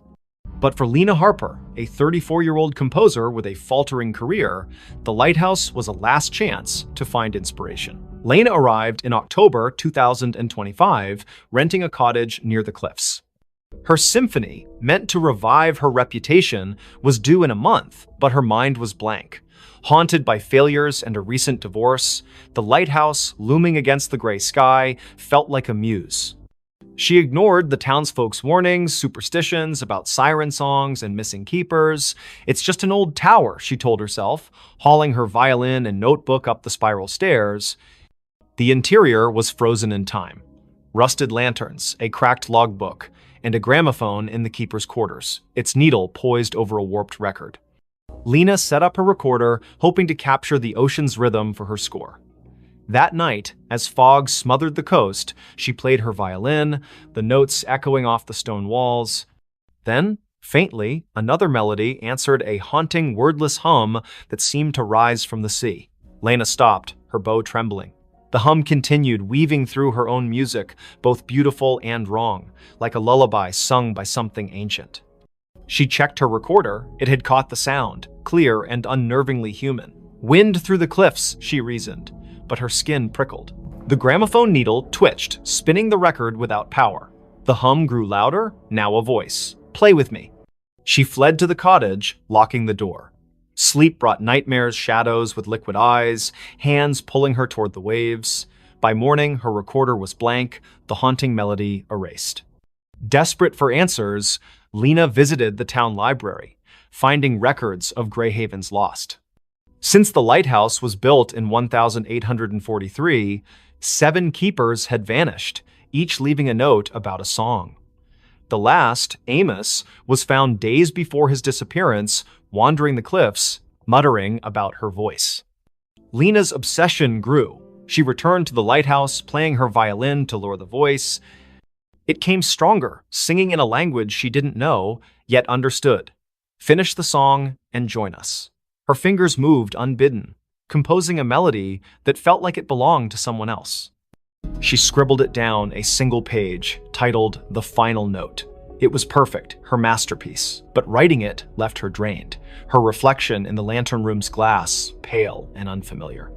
But for Lena Harper, a 34-year-old composer with a faltering career, the lighthouse was a last chance to find inspiration. Lena arrived in October 2025, renting a cottage near the cliffs. Her symphony, meant to revive her reputation, was due in a month, but her mind was blank. Haunted by failures and a recent divorce, the lighthouse, looming against the gray sky, felt like a muse. She ignored the townsfolk's warnings, superstitions about siren songs and missing keepers. It's just an old tower, she told herself, hauling her violin and notebook up the spiral stairs. The interior was frozen in time. Rusted lanterns, a cracked logbook, and a gramophone in the keeper's quarters, its needle poised over a warped record. Lena set up her recorder, hoping to capture the ocean's rhythm for her score. That night, as fog smothered the coast, she played her violin, the notes echoing off the stone walls. Then, faintly, another melody answered a haunting, wordless hum that seemed to rise from the sea. Lena stopped, her bow trembling. The hum continued, weaving through her own music, both beautiful and wrong, like a lullaby sung by something ancient. She checked her recorder. It had caught the sound, clear and unnervingly human. Wind through the cliffs, she reasoned, but her skin prickled. The gramophone needle twitched, spinning the record without power. The hum grew louder, now a voice. Play with me. She fled to the cottage, locking the door. Sleep brought nightmares, shadows with liquid eyes, hands pulling her toward the waves. By morning, her recorder was blank, the haunting melody erased. Desperate for answers, Lena visited the town library, finding records of Greyhaven's lost. Since the lighthouse was built in 1843, 7 keepers had vanished, each leaving a note about a song. The last, Amos, was found days before his disappearance, wandering the cliffs, muttering about her voice. Lena's obsession grew. She returned to the lighthouse, playing her violin to lure the voice. It came stronger, singing in a language she didn't know, yet understood. Finish the song and join us. Her fingers moved unbidden, composing a melody that felt like it belonged to someone else. She scribbled it down, a single page, titled The Final Note. It was perfect, her masterpiece, but writing it left her drained, her reflection in the lantern room's glass pale and unfamiliar.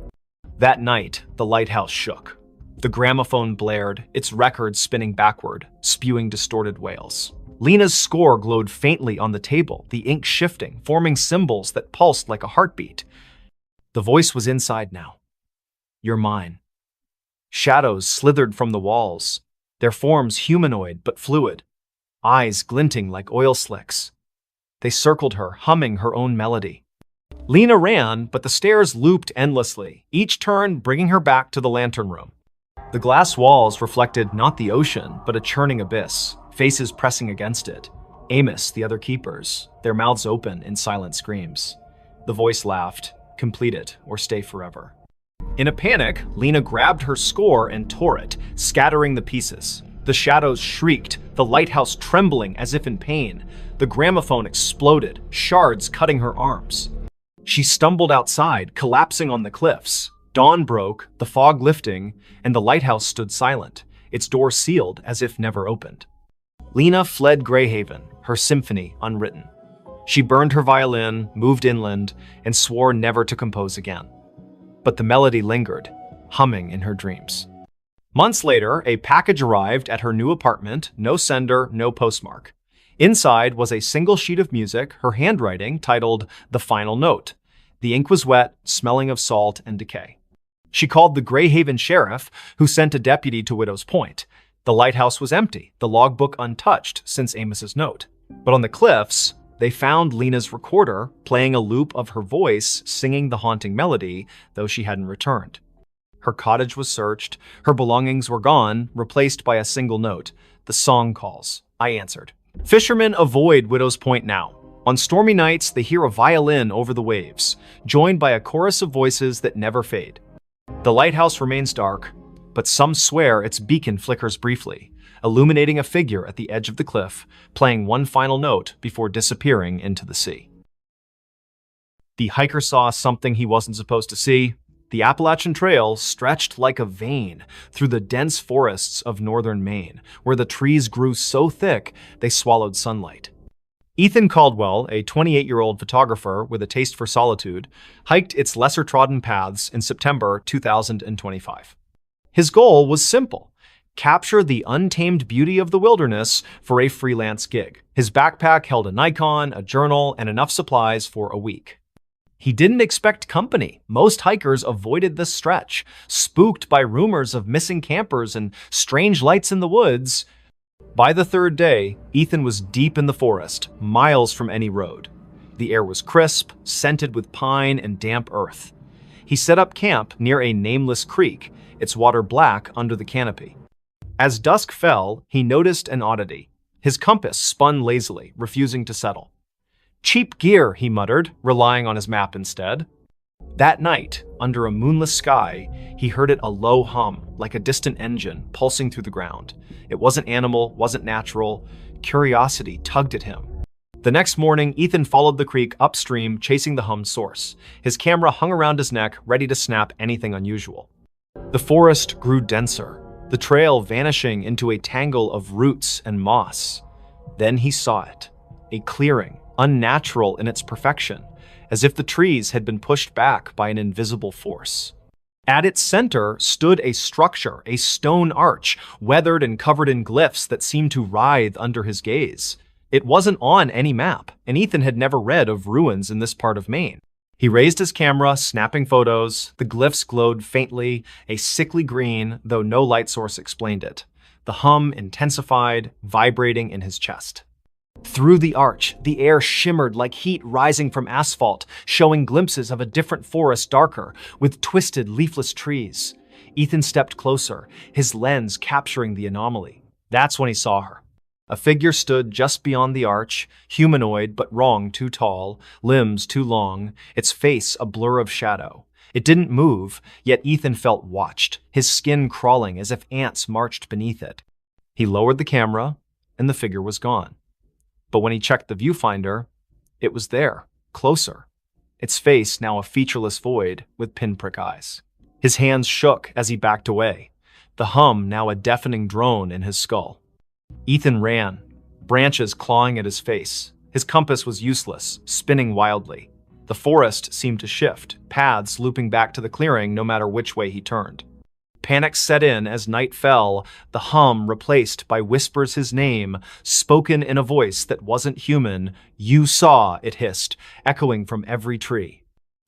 That night, the lighthouse shook. The gramophone blared, its record spinning backward, spewing distorted wails. Lena's score glowed faintly on the table, the ink shifting, forming symbols that pulsed like a heartbeat. The voice was inside now. You're mine. Shadows slithered from the walls, their forms humanoid but fluid, eyes glinting like oil slicks. They circled her, humming her own melody. Lena ran, but the stairs looped endlessly, each turn bringing her back to the lantern room. The glass walls reflected not the ocean, but a churning abyss, faces pressing against it. Amos, the other keepers, their mouths open in silent screams. The voice laughed, complete it or stay forever. In a panic, Lena grabbed her score and tore it, scattering the pieces. The shadows shrieked, the lighthouse trembling as if in pain. The gramophone exploded, shards cutting her arms. She stumbled outside, collapsing on the cliffs. Dawn broke, the fog lifting, and the lighthouse stood silent, its door sealed as if never opened. Lena fled Greyhaven, her symphony unwritten. She burned her violin, moved inland, and swore never to compose again. But the melody lingered, humming in her dreams. Months later, a package arrived at her new apartment, no sender, no postmark. Inside was a single sheet of music, her handwriting titled The Final Note. The ink was wet, smelling of salt and decay. She called the Greyhaven sheriff, who sent a deputy to Widow's Point. The lighthouse was empty, the logbook untouched since Amos's note. But on the cliffs, they found Lena's recorder playing a loop of her voice singing the haunting melody, though she hadn't returned. Her cottage was searched, her belongings were gone, replaced by a single note. The song calls. I answered. Fishermen avoid Widow's Point now. On stormy nights, they hear a violin over the waves, joined by a chorus of voices that never fade. The lighthouse remains dark, but some swear its beacon flickers briefly, illuminating a figure at the edge of the cliff, playing one final note before disappearing into the sea. The hiker saw something he wasn't supposed to see. The Appalachian Trail stretched like a vein through the dense forests of northern Maine, where the trees grew so thick they swallowed sunlight. Ethan Caldwell, a 28-year-old photographer with a taste for solitude, hiked its lesser-trodden paths in September 2025. His goal was simple: capture the untamed beauty of the wilderness for a freelance gig. His backpack held a Nikon, a journal, and enough supplies for a week. He didn't expect company. Most hikers avoided this stretch, spooked by rumors of missing campers and strange lights in the woods. By the third day, Ethan was deep in the forest, miles from any road. The air was crisp, scented with pine and damp earth. He set up camp near a nameless creek, its water black under the canopy. As dusk fell, he noticed an oddity. His compass spun lazily, refusing to settle. Cheap gear, he muttered, relying on his map instead. That night, under a moonless sky, he heard it a low hum, like a distant engine, pulsing through the ground. It wasn't animal, wasn't natural. Curiosity tugged at him. The next morning, Ethan followed the creek upstream, chasing the hum's source. His camera hung around his neck, ready to snap anything unusual. The forest grew denser, the trail vanishing into a tangle of roots and moss. Then he saw it, a clearing, unnatural in its perfection, as if the trees had been pushed back by an invisible force. At its center stood a structure, a stone arch, weathered and covered in glyphs that seemed to writhe under his gaze. It wasn't on any map, and Ethan had never read of ruins in this part of Maine. He raised his camera, snapping photos. The glyphs glowed faintly, a sickly green, though no light source explained it. The hum intensified, vibrating in his chest. Through the arch, the air shimmered like heat rising from asphalt, showing glimpses of a different forest darker, with twisted, leafless trees. Ethan stepped closer, his lens capturing the anomaly. That's when he saw her. A figure stood just beyond the arch, humanoid but wrong, too tall, limbs too long, its face a blur of shadow. It didn't move, yet Ethan felt watched, his skin crawling as if ants marched beneath it. He lowered the camera, and the figure was gone. But when he checked the viewfinder, it was there, closer. Its face now a featureless void with pinprick eyes. His hands shook as he backed away, the hum now a deafening drone in his skull. Ethan ran, branches clawing at his face. His compass was useless, spinning wildly. The forest seemed to shift, paths looping back to the clearing no matter which way he turned. Panic set in as night fell, the hum replaced by whispers his name, spoken in a voice that wasn't human. You saw, it hissed, echoing from every tree.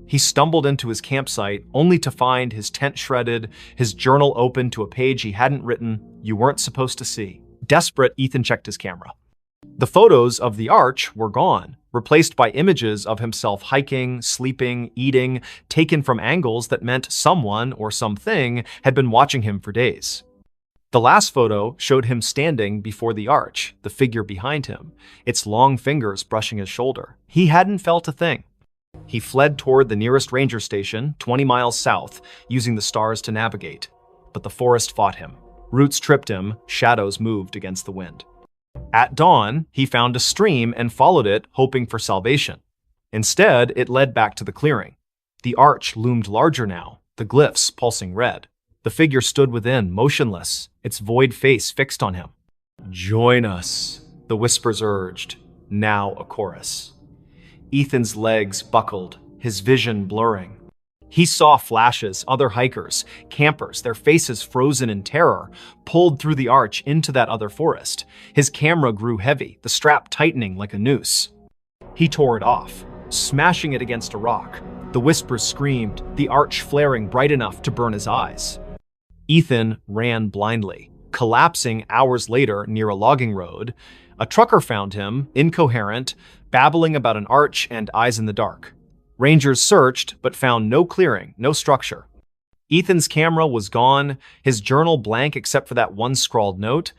He stumbled into his campsite, only to find his tent shredded, his journal open to a page he hadn't written, you weren't supposed to see. Desperate, Ethan checked his camera. The photos of the arch were gone, replaced by images of himself hiking, sleeping, eating, taken from angles that meant someone or something had been watching him for days. The last photo showed him standing before the arch, the figure behind him, its long fingers brushing his shoulder. He hadn't felt a thing. He fled toward the nearest ranger station, 20 miles south, using the stars to navigate. But the forest fought him. Roots tripped him, shadows moved against the wind. At dawn, he found a stream and followed it, hoping for salvation. Instead, it led back to the clearing. The arch loomed larger now, the glyphs pulsing red. The figure stood within, motionless, its void face fixed on him. "Join us," the whispers urged, now a chorus. Ethan's legs buckled, his vision blurring. He saw flashes, other hikers, campers, their faces frozen in terror, pulled through the arch into that other forest. His camera grew heavy, the strap tightening like a noose. He tore it off, smashing it against a rock. The whispers screamed, the arch flaring bright enough to burn his eyes. Ethan ran blindly, collapsing hours later near a logging road. A trucker found him, incoherent, babbling about an arch and eyes in the dark. Rangers searched, but found no clearing, no structure. Ethan's camera was gone, his journal blank except for that one scrawled note.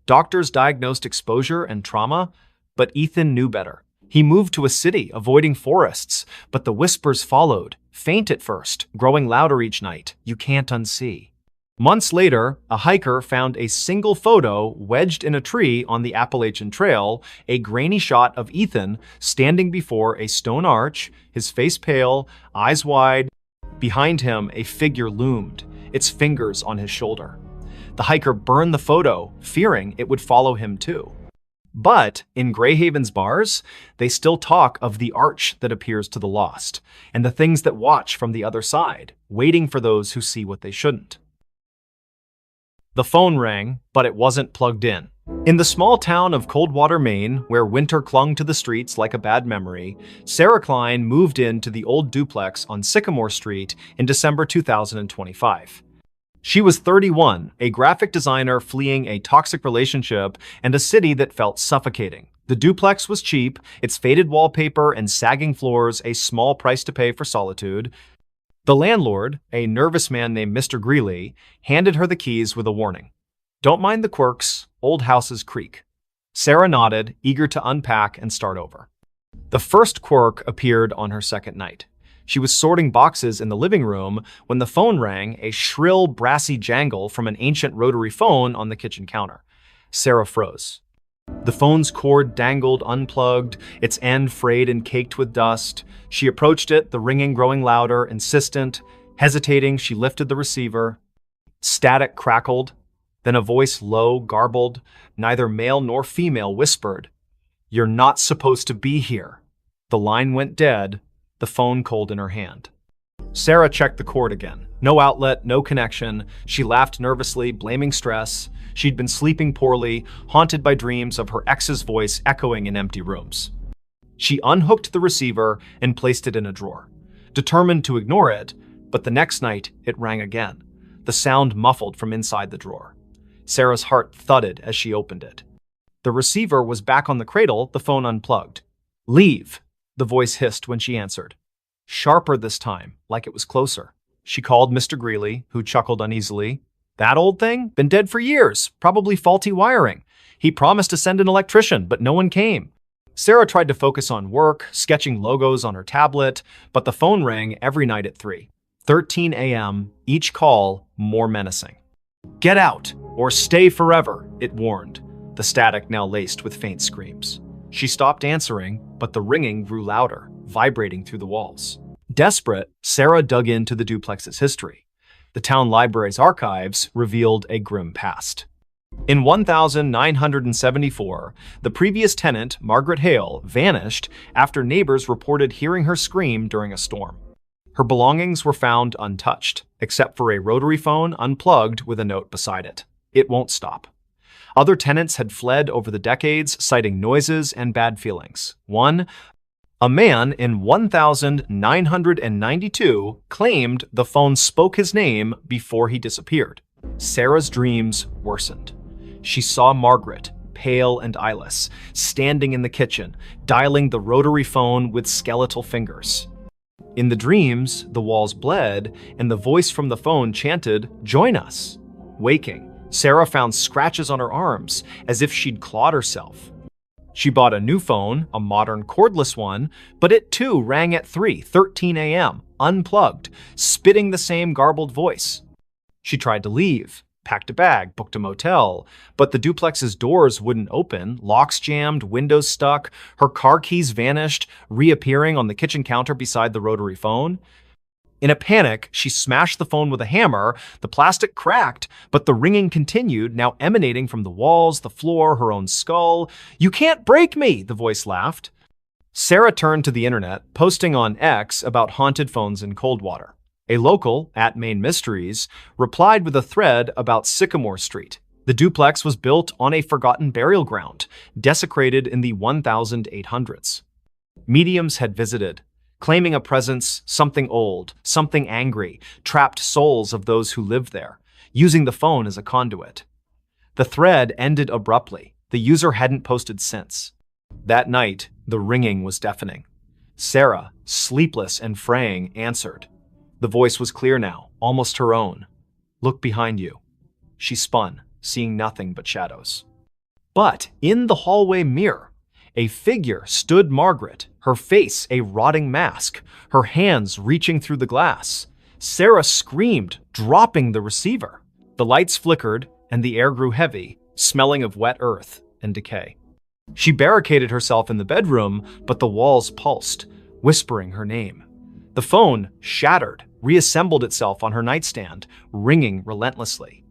Doctors diagnosed exposure and trauma, but Ethan knew better. He moved to a city, avoiding forests, but the whispers followed, faint at first, growing louder each night. You can't unsee. Months later, a hiker found a single photo wedged in a tree on the Appalachian Trail, a grainy shot of Ethan standing before a stone arch, his face pale, eyes wide. Behind him, a figure loomed, its fingers on his shoulder. The hiker burned the photo, fearing it would follow him too. But in Greyhaven's bars, they still talk of the arch that appears to the lost, and the things that watch from the other side, waiting for those who see what they shouldn't. The phone rang, but it wasn't plugged in. In the small town of Coldwater, Maine, where winter clung to the streets like a bad memory, Sarah Klein moved into the old duplex on Sycamore Street in December 2025. She was 31, a graphic designer fleeing a toxic relationship and a city that felt suffocating. The duplex was cheap, its faded wallpaper and sagging floors a small price to pay for solitude. The landlord, a nervous man named Mr. Greeley, handed her the keys with a warning. "Don't mind the quirks, old houses creak." Sarah nodded, eager to unpack and start over. The first quirk appeared on her second night. She was sorting boxes in the living room when the phone rang, a shrill, brassy jangle from an ancient rotary phone on the kitchen counter. Sarah froze. The phone's cord dangled unplugged, its end frayed and caked with dust. She approached it, the ringing growing louder, insistent. Hesitating, she lifted the receiver. Static crackled. Then a voice, low, garbled, neither male nor female, whispered, "You're not supposed to be here." The line went dead, the phone cold in her hand. Sarah checked the cord again. No outlet, no connection. She laughed nervously, blaming stress. She'd been sleeping poorly, haunted by dreams of her ex's voice echoing in empty rooms. She unhooked the receiver and placed it in a drawer, determined to ignore it, but the next night it rang again, the sound muffled from inside the drawer. Sarah's heart thudded as she opened it. The receiver was back on the cradle, the phone unplugged. "Leave," the voice hissed when she answered. Sharper this time, like it was closer. She called Mr. Greeley, who chuckled uneasily. "That old thing? Been dead for years. Probably faulty wiring. He promised to send an electrician, but no one came." Sarah tried to focus on work, sketching logos on her tablet, but the phone rang every night at 3:13 a.m., each call more menacing. "Get out, or stay forever," it warned, the static now laced with faint screams. She stopped answering, but the ringing grew louder, vibrating through the walls. Desperate, Sarah dug into the duplex's history. The town library's archives revealed a grim past. In 1974, the previous tenant, Margaret Hale, vanished after neighbors reported hearing her scream during a storm. Her belongings were found untouched, except for a rotary phone unplugged with a note beside it. "It won't stop." Other tenants had fled over the decades, citing noises and bad feelings. A man in 1992 claimed the phone spoke his name before he disappeared. Sarah's dreams worsened. She saw Margaret, pale and eyeless, standing in the kitchen, dialing the rotary phone with skeletal fingers. In the dreams, the walls bled, and the voice from the phone chanted, "Join us." Waking, Sarah found scratches on her arms, as if she'd clawed herself. She bought a new phone, a modern cordless one, but it too rang at 3:13 a.m., unplugged, spitting the same garbled voice. She tried to leave, packed a bag, booked a motel, but the duplex's doors wouldn't open, locks jammed, windows stuck, her car keys vanished, reappearing on the kitchen counter beside the rotary phone. In a panic, she smashed the phone with a hammer. The plastic cracked, but the ringing continued, now emanating from the walls, the floor, her own skull. "You can't break me," the voice laughed. Sarah turned to the internet, posting on X about haunted phones in Coldwater. A local, @MainMysteries, replied with a thread about Sycamore Street. The duplex was built on a forgotten burial ground, desecrated in the 1800s. Mediums had visited, claiming a presence, something old, something angry, trapped souls of those who lived there, using the phone as a conduit. The thread ended abruptly. The user hadn't posted since. That night, the ringing was deafening. Sarah, sleepless and fraying, answered. The voice was clear now, almost her own. "Look behind you." She spun, seeing nothing but shadows. But in the hallway mirror, a figure stood Margaret, her face a rotting mask, her hands reaching through the glass. Sarah screamed, dropping the receiver. The lights flickered, and the air grew heavy, smelling of wet earth and decay. She barricaded herself in the bedroom, but the walls pulsed, whispering her name. The phone, shattered, reassembled itself on her nightstand, ringing relentlessly.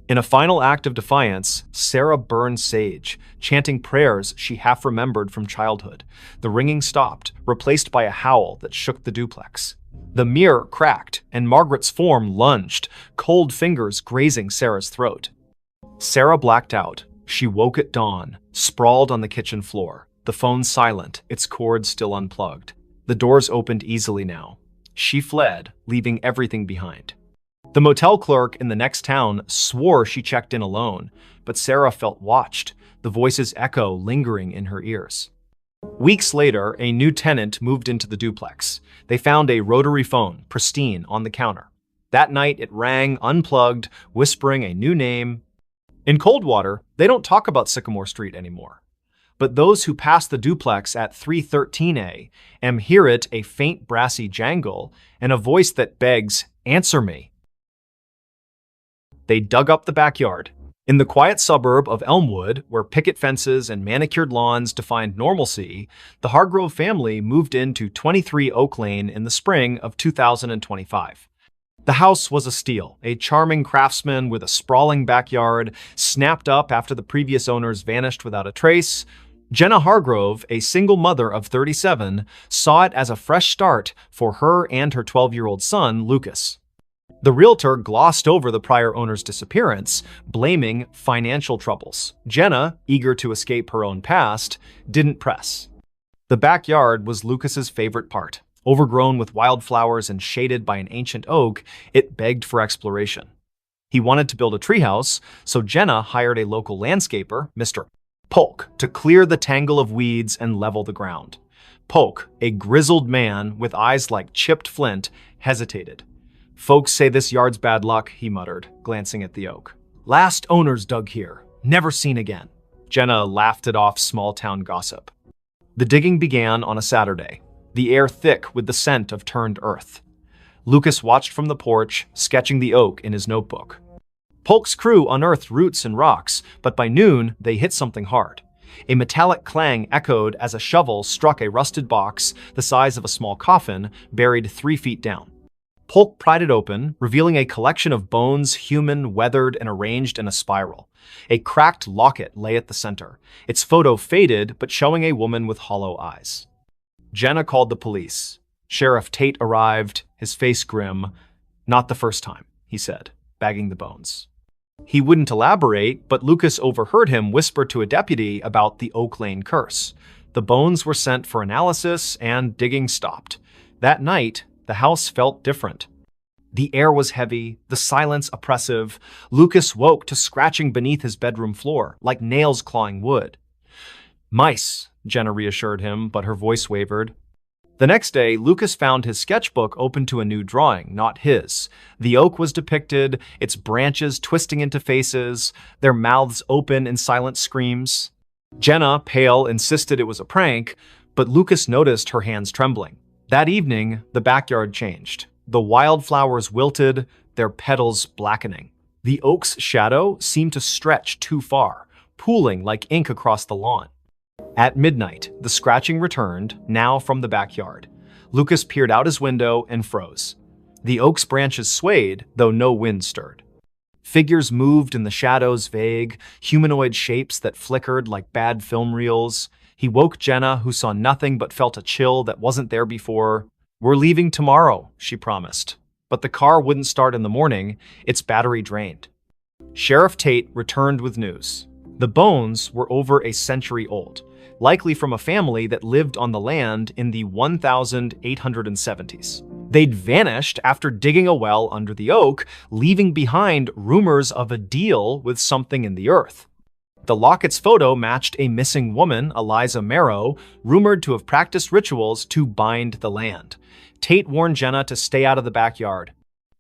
In a final act of defiance, Sarah burned sage, chanting prayers she half remembered from childhood. The ringing stopped, replaced by a howl that shook the duplex. The mirror cracked, and Margaret's form lunged, cold fingers grazing Sarah's throat. Sarah blacked out. She woke at dawn, sprawled on the kitchen floor, the phone silent, its cord still unplugged. The doors opened easily now. She fled, leaving everything behind. The motel clerk in the next town swore she checked in alone, but Sarah felt watched, the voice's echo lingering in her ears. Weeks later, a new tenant moved into the duplex. They found a rotary phone, pristine, on the counter. That night, it rang, unplugged, whispering a new name. In Coldwater, they don't talk about Sycamore Street anymore. But those who pass the duplex at 313 A.M. hear it, a faint brassy jangle, and a voice that begs, "Answer me." They dug up the backyard. In the quiet suburb of Elmwood, where picket fences and manicured lawns defined normalcy, the Hargrove family moved into 23 Oak Lane in the spring of 2025. The house was a steal, a charming craftsman with a sprawling backyard, snapped up after the previous owners vanished without a trace. Jenna Hargrove, a single mother of 37, saw it as a fresh start for her and her 12-year-old son, Lucas. The realtor glossed over the prior owner's disappearance, blaming financial troubles. Jenna, eager to escape her own past, didn't press. The backyard was Lucas's favorite part. Overgrown with wildflowers and shaded by an ancient oak, it begged for exploration. He wanted to build a treehouse, so Jenna hired a local landscaper, Mr. Polk, to clear the tangle of weeds and level the ground. Polk, a grizzled man with eyes like chipped flint, hesitated. "Folks say this yard's bad luck," he muttered, glancing at the oak. "Last owners dug here. Never seen again." Jenna laughed it off small-town gossip. The digging began on a Saturday, the air thick with the scent of turned earth. Lucas watched from the porch, sketching the oak in his notebook. Polk's crew unearthed roots and rocks, but by noon, they hit something hard. A metallic clang echoed as a shovel struck a rusted box the size of a small coffin, buried 3 feet down. Polk pried it open, revealing a collection of bones, human, weathered, and arranged in a spiral. A cracked locket lay at the center, its photo faded but showing a woman with hollow eyes. Jenna called the police. Sheriff Tate arrived, his face grim. "Not the first time," he said, bagging the bones. He wouldn't elaborate, but Lucas overheard him whisper to a deputy about the Oak Lane curse. The bones were sent for analysis, and digging stopped. That night, the house felt different. The air was heavy, the silence oppressive. Lucas woke to scratching beneath his bedroom floor, like nails clawing wood. "Mice," Jenna reassured him, but her voice wavered. The next day, Lucas found his sketchbook open to a new drawing, not his. The oak was depicted, its branches twisting into faces, their mouths open in silent screams. Jenna, pale, insisted it was a prank, but Lucas noticed her hands trembling. That evening, the backyard changed. The wildflowers wilted, their petals blackening. The oak's shadow seemed to stretch too far, pooling like ink across the lawn. At midnight, the scratching returned, now from the backyard. Lucas peered out his window and froze. The oak's branches swayed, though no wind stirred. Figures moved in the shadows, vague, humanoid shapes that flickered like bad film reels. He woke Jenna, who saw nothing but felt a chill that wasn't there before. "We're leaving tomorrow," she promised. But the car wouldn't start in the morning, its battery drained. Sheriff Tate returned with news. The bones were over a century old, likely from a family that lived on the land in the 1870s. They'd vanished after digging a well under the oak, leaving behind rumors of a deal with something in the earth. The locket's photo matched a missing woman, Eliza Marrow, rumored to have practiced rituals to bind the land. Tate warned Jenna to stay out of the backyard,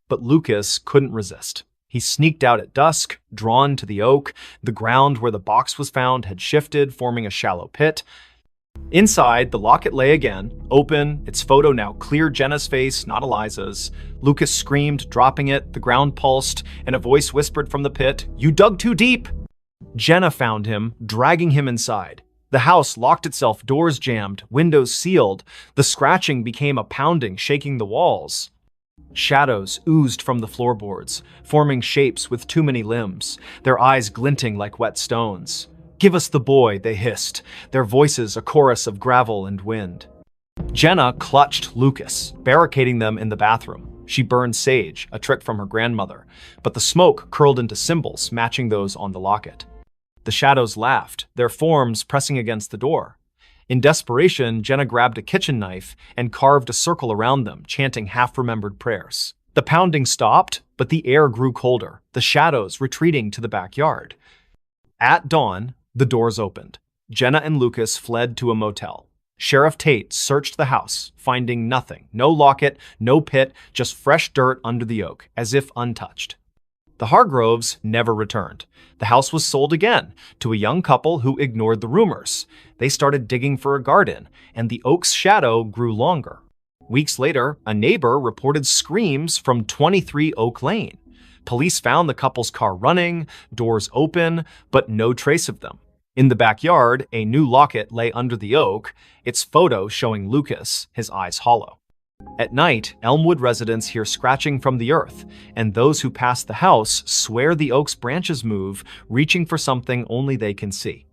but Lucas couldn't resist. He sneaked out at dusk, drawn to the oak. The ground where the box was found had shifted, forming a shallow pit. Inside, the locket lay again, open, its photo now clear Jenna's face, not Eliza's. Lucas screamed, dropping it, the ground pulsed, and a voice whispered from the pit, "You dug too deep!" Jenna found him, dragging him inside. The house locked itself, doors jammed, windows sealed. The scratching became a pounding, shaking the walls. Shadows oozed from the floorboards, forming shapes with too many limbs, their eyes glinting like wet stones. "Give us the boy," they hissed, their voices a chorus of gravel and wind. Jenna clutched Lucas, barricading them in the bathroom. She burned sage, a trick from her grandmother, but the smoke curled into symbols matching those on the locket. The shadows laughed, their forms pressing against the door. In desperation, Jenna grabbed a kitchen knife and carved a circle around them, chanting half-remembered prayers. The pounding stopped, but the air grew colder, the shadows retreating to the backyard. At dawn, the doors opened. Jenna and Lucas fled to a motel. Sheriff Tate searched the house, finding nothing. No locket, no pit, just fresh dirt under the oak, as if untouched. The Hargroves never returned. The house was sold again to a young couple who ignored the rumors. They started digging for a garden, and the oak's shadow grew longer. Weeks later, a neighbor reported screams from 23 Oak Lane. Police found the couple's car running, doors open, but no trace of them. In the backyard, a new locket lay under the oak, its photo showing Lucas, his eyes hollow. At night, Elmwood residents hear scratching from the earth, and those who pass the house swear the oak's branches move, reaching for something only they can see.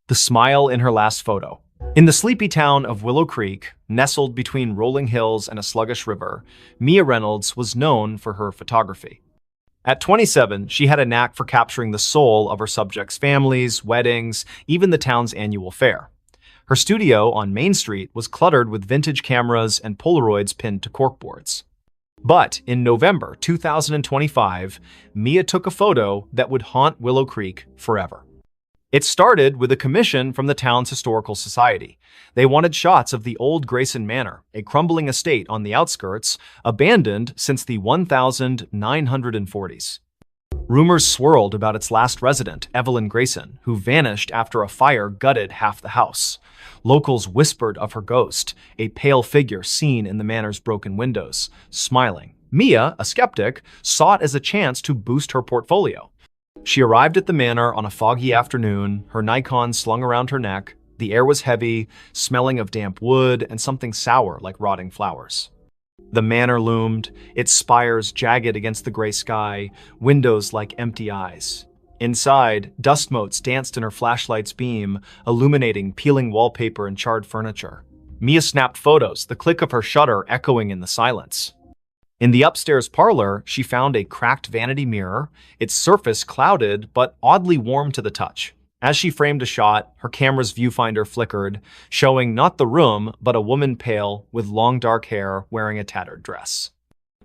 The smile in her last photo. In the sleepy town of Willow Creek, nestled between rolling hills and a sluggish river, Mia Reynolds was known for her photography. At 27, she had a knack for capturing the soul of her subjects' families, weddings, even the town's annual fair. Her studio on Main Street was cluttered with vintage cameras and Polaroids pinned to corkboards. But in November 2025, Mia took a photo that would haunt Willow Creek forever. It started with a commission from the town's historical society. They wanted shots of the old Grayson Manor, a crumbling estate on the outskirts, abandoned since the 1940s. Rumors swirled about its last resident, Evelyn Grayson, who vanished after a fire gutted half the house. Locals whispered of her ghost, a pale figure seen in the manor's broken windows, smiling. Mia, a skeptic, saw it as a chance to boost her portfolio. She arrived at the manor on a foggy afternoon, her Nikon slung around her neck. The air was heavy, smelling of damp wood and something sour like rotting flowers. The manor loomed, its spires jagged against the gray sky, windows like empty eyes. Inside, dust motes danced in her flashlight's beam, illuminating peeling wallpaper and charred furniture. Mia snapped photos, the click of her shutter echoing in the silence. In the upstairs parlor, she found a cracked vanity mirror, its surface clouded but oddly warm to the touch. As she framed a shot, her camera's viewfinder flickered, showing not the room, but a woman pale, with long dark hair, wearing a tattered dress.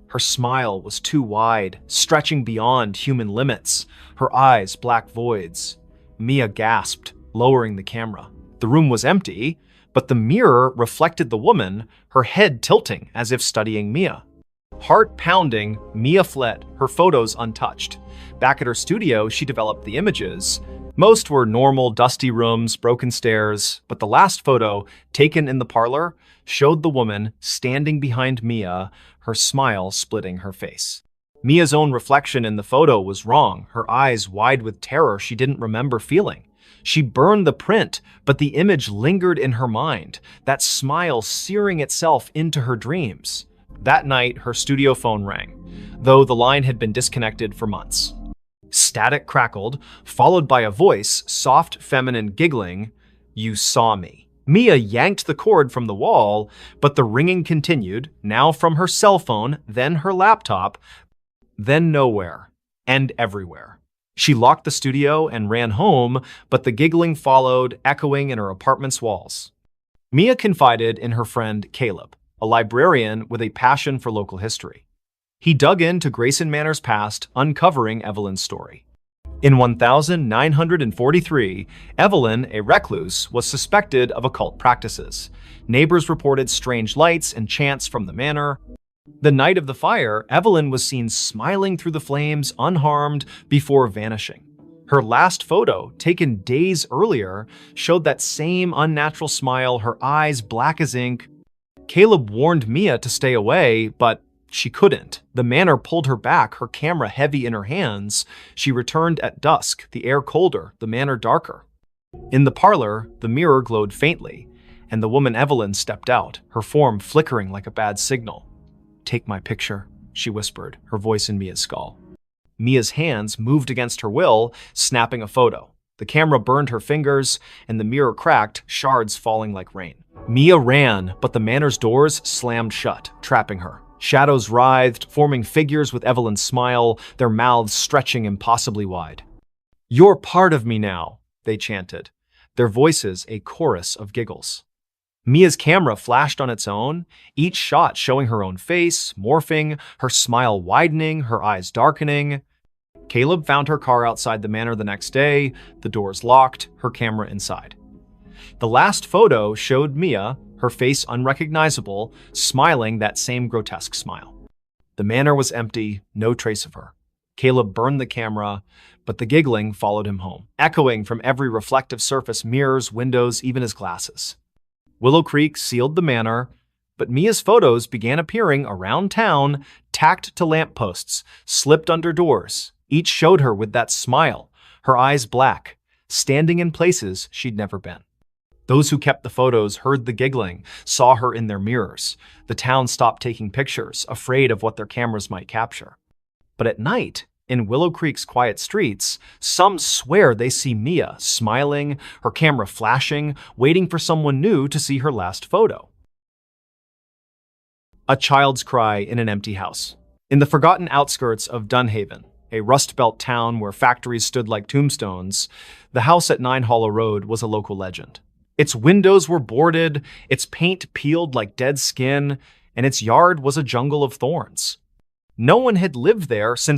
Her smile was too wide, stretching beyond human limits, her eyes black voids. Mia gasped, lowering the camera. The room was empty, but the mirror reflected the woman, her head tilting as if studying Mia. Heart pounding, Mia fled, her photos untouched. Back at her studio, she developed the images. Most were normal, dusty rooms, broken stairs, but the last photo, taken in the parlor, showed the woman standing behind Mia, her smile splitting her face. Mia's own reflection in the photo was wrong, her eyes wide with terror she didn't remember feeling. She burned the print, but the image lingered in her mind, that smile searing itself into her dreams. That night, her studio phone rang, though the line had been disconnected for months. Static crackled, followed by a voice, soft, feminine, giggling, "You saw me." Mia yanked the cord from the wall, but the ringing continued, now from her cell phone, then her laptop, then nowhere, and everywhere. She locked the studio and ran home, but the giggling followed, echoing in her apartment's walls. Mia confided in her friend Caleb, a librarian with a passion for local history. He dug into Grayson Manor's past, uncovering Evelyn's story. In 1943, Evelyn, a recluse, was suspected of occult practices. Neighbors reported strange lights and chants from the manor. The night of the fire, Evelyn was seen smiling through the flames, unharmed, before vanishing. Her last photo, taken days earlier, showed that same unnatural smile, her eyes black as ink. Caleb warned Mia to stay away, but she couldn't. The manor pulled her back, her camera heavy in her hands. She returned at dusk, the air colder, the manor darker. In the parlor, the mirror glowed faintly, and the woman Evelyn stepped out, her form flickering like a bad signal. "Take my picture," she whispered, her voice in Mia's skull. Mia's hands moved against her will, snapping a photo. The camera burned her fingers, and the mirror cracked, shards falling like rain. Mia ran, but the manor's doors slammed shut, trapping her. Shadows writhed, forming figures with Evelyn's smile, their mouths stretching impossibly wide. "You're part of me now," they chanted, their voices a chorus of giggles. Mia's camera flashed on its own, each shot showing her own face, morphing, her smile widening, her eyes darkening. Caleb found her car outside the manor the next day, the doors locked, her camera inside. The last photo showed Mia, her face unrecognizable, smiling that same grotesque smile. The manor was empty, no trace of her. Caleb burned the camera, but the giggling followed him home, echoing from every reflective surface, mirrors, windows, even his glasses. Willow Creek sealed the manor, but Mia's photos began appearing around town, tacked to lampposts, slipped under doors. Each showed her with that smile, her eyes black, standing in places she'd never been. Those who kept the photos heard the giggling, saw her in their mirrors. The town stopped taking pictures, afraid of what their cameras might capture. But at night, in Willow Creek's quiet streets, some swear they see Mia smiling, her camera flashing, waiting for someone new to see her last photo. A child's cry in an empty house. In the forgotten outskirts of Dunhaven, a Rust Belt town where factories stood like tombstones, the house at 9 Hollow Road was a local legend. Its windows were boarded, its paint peeled like dead skin, and its yard was a jungle of thorns. No one had lived there since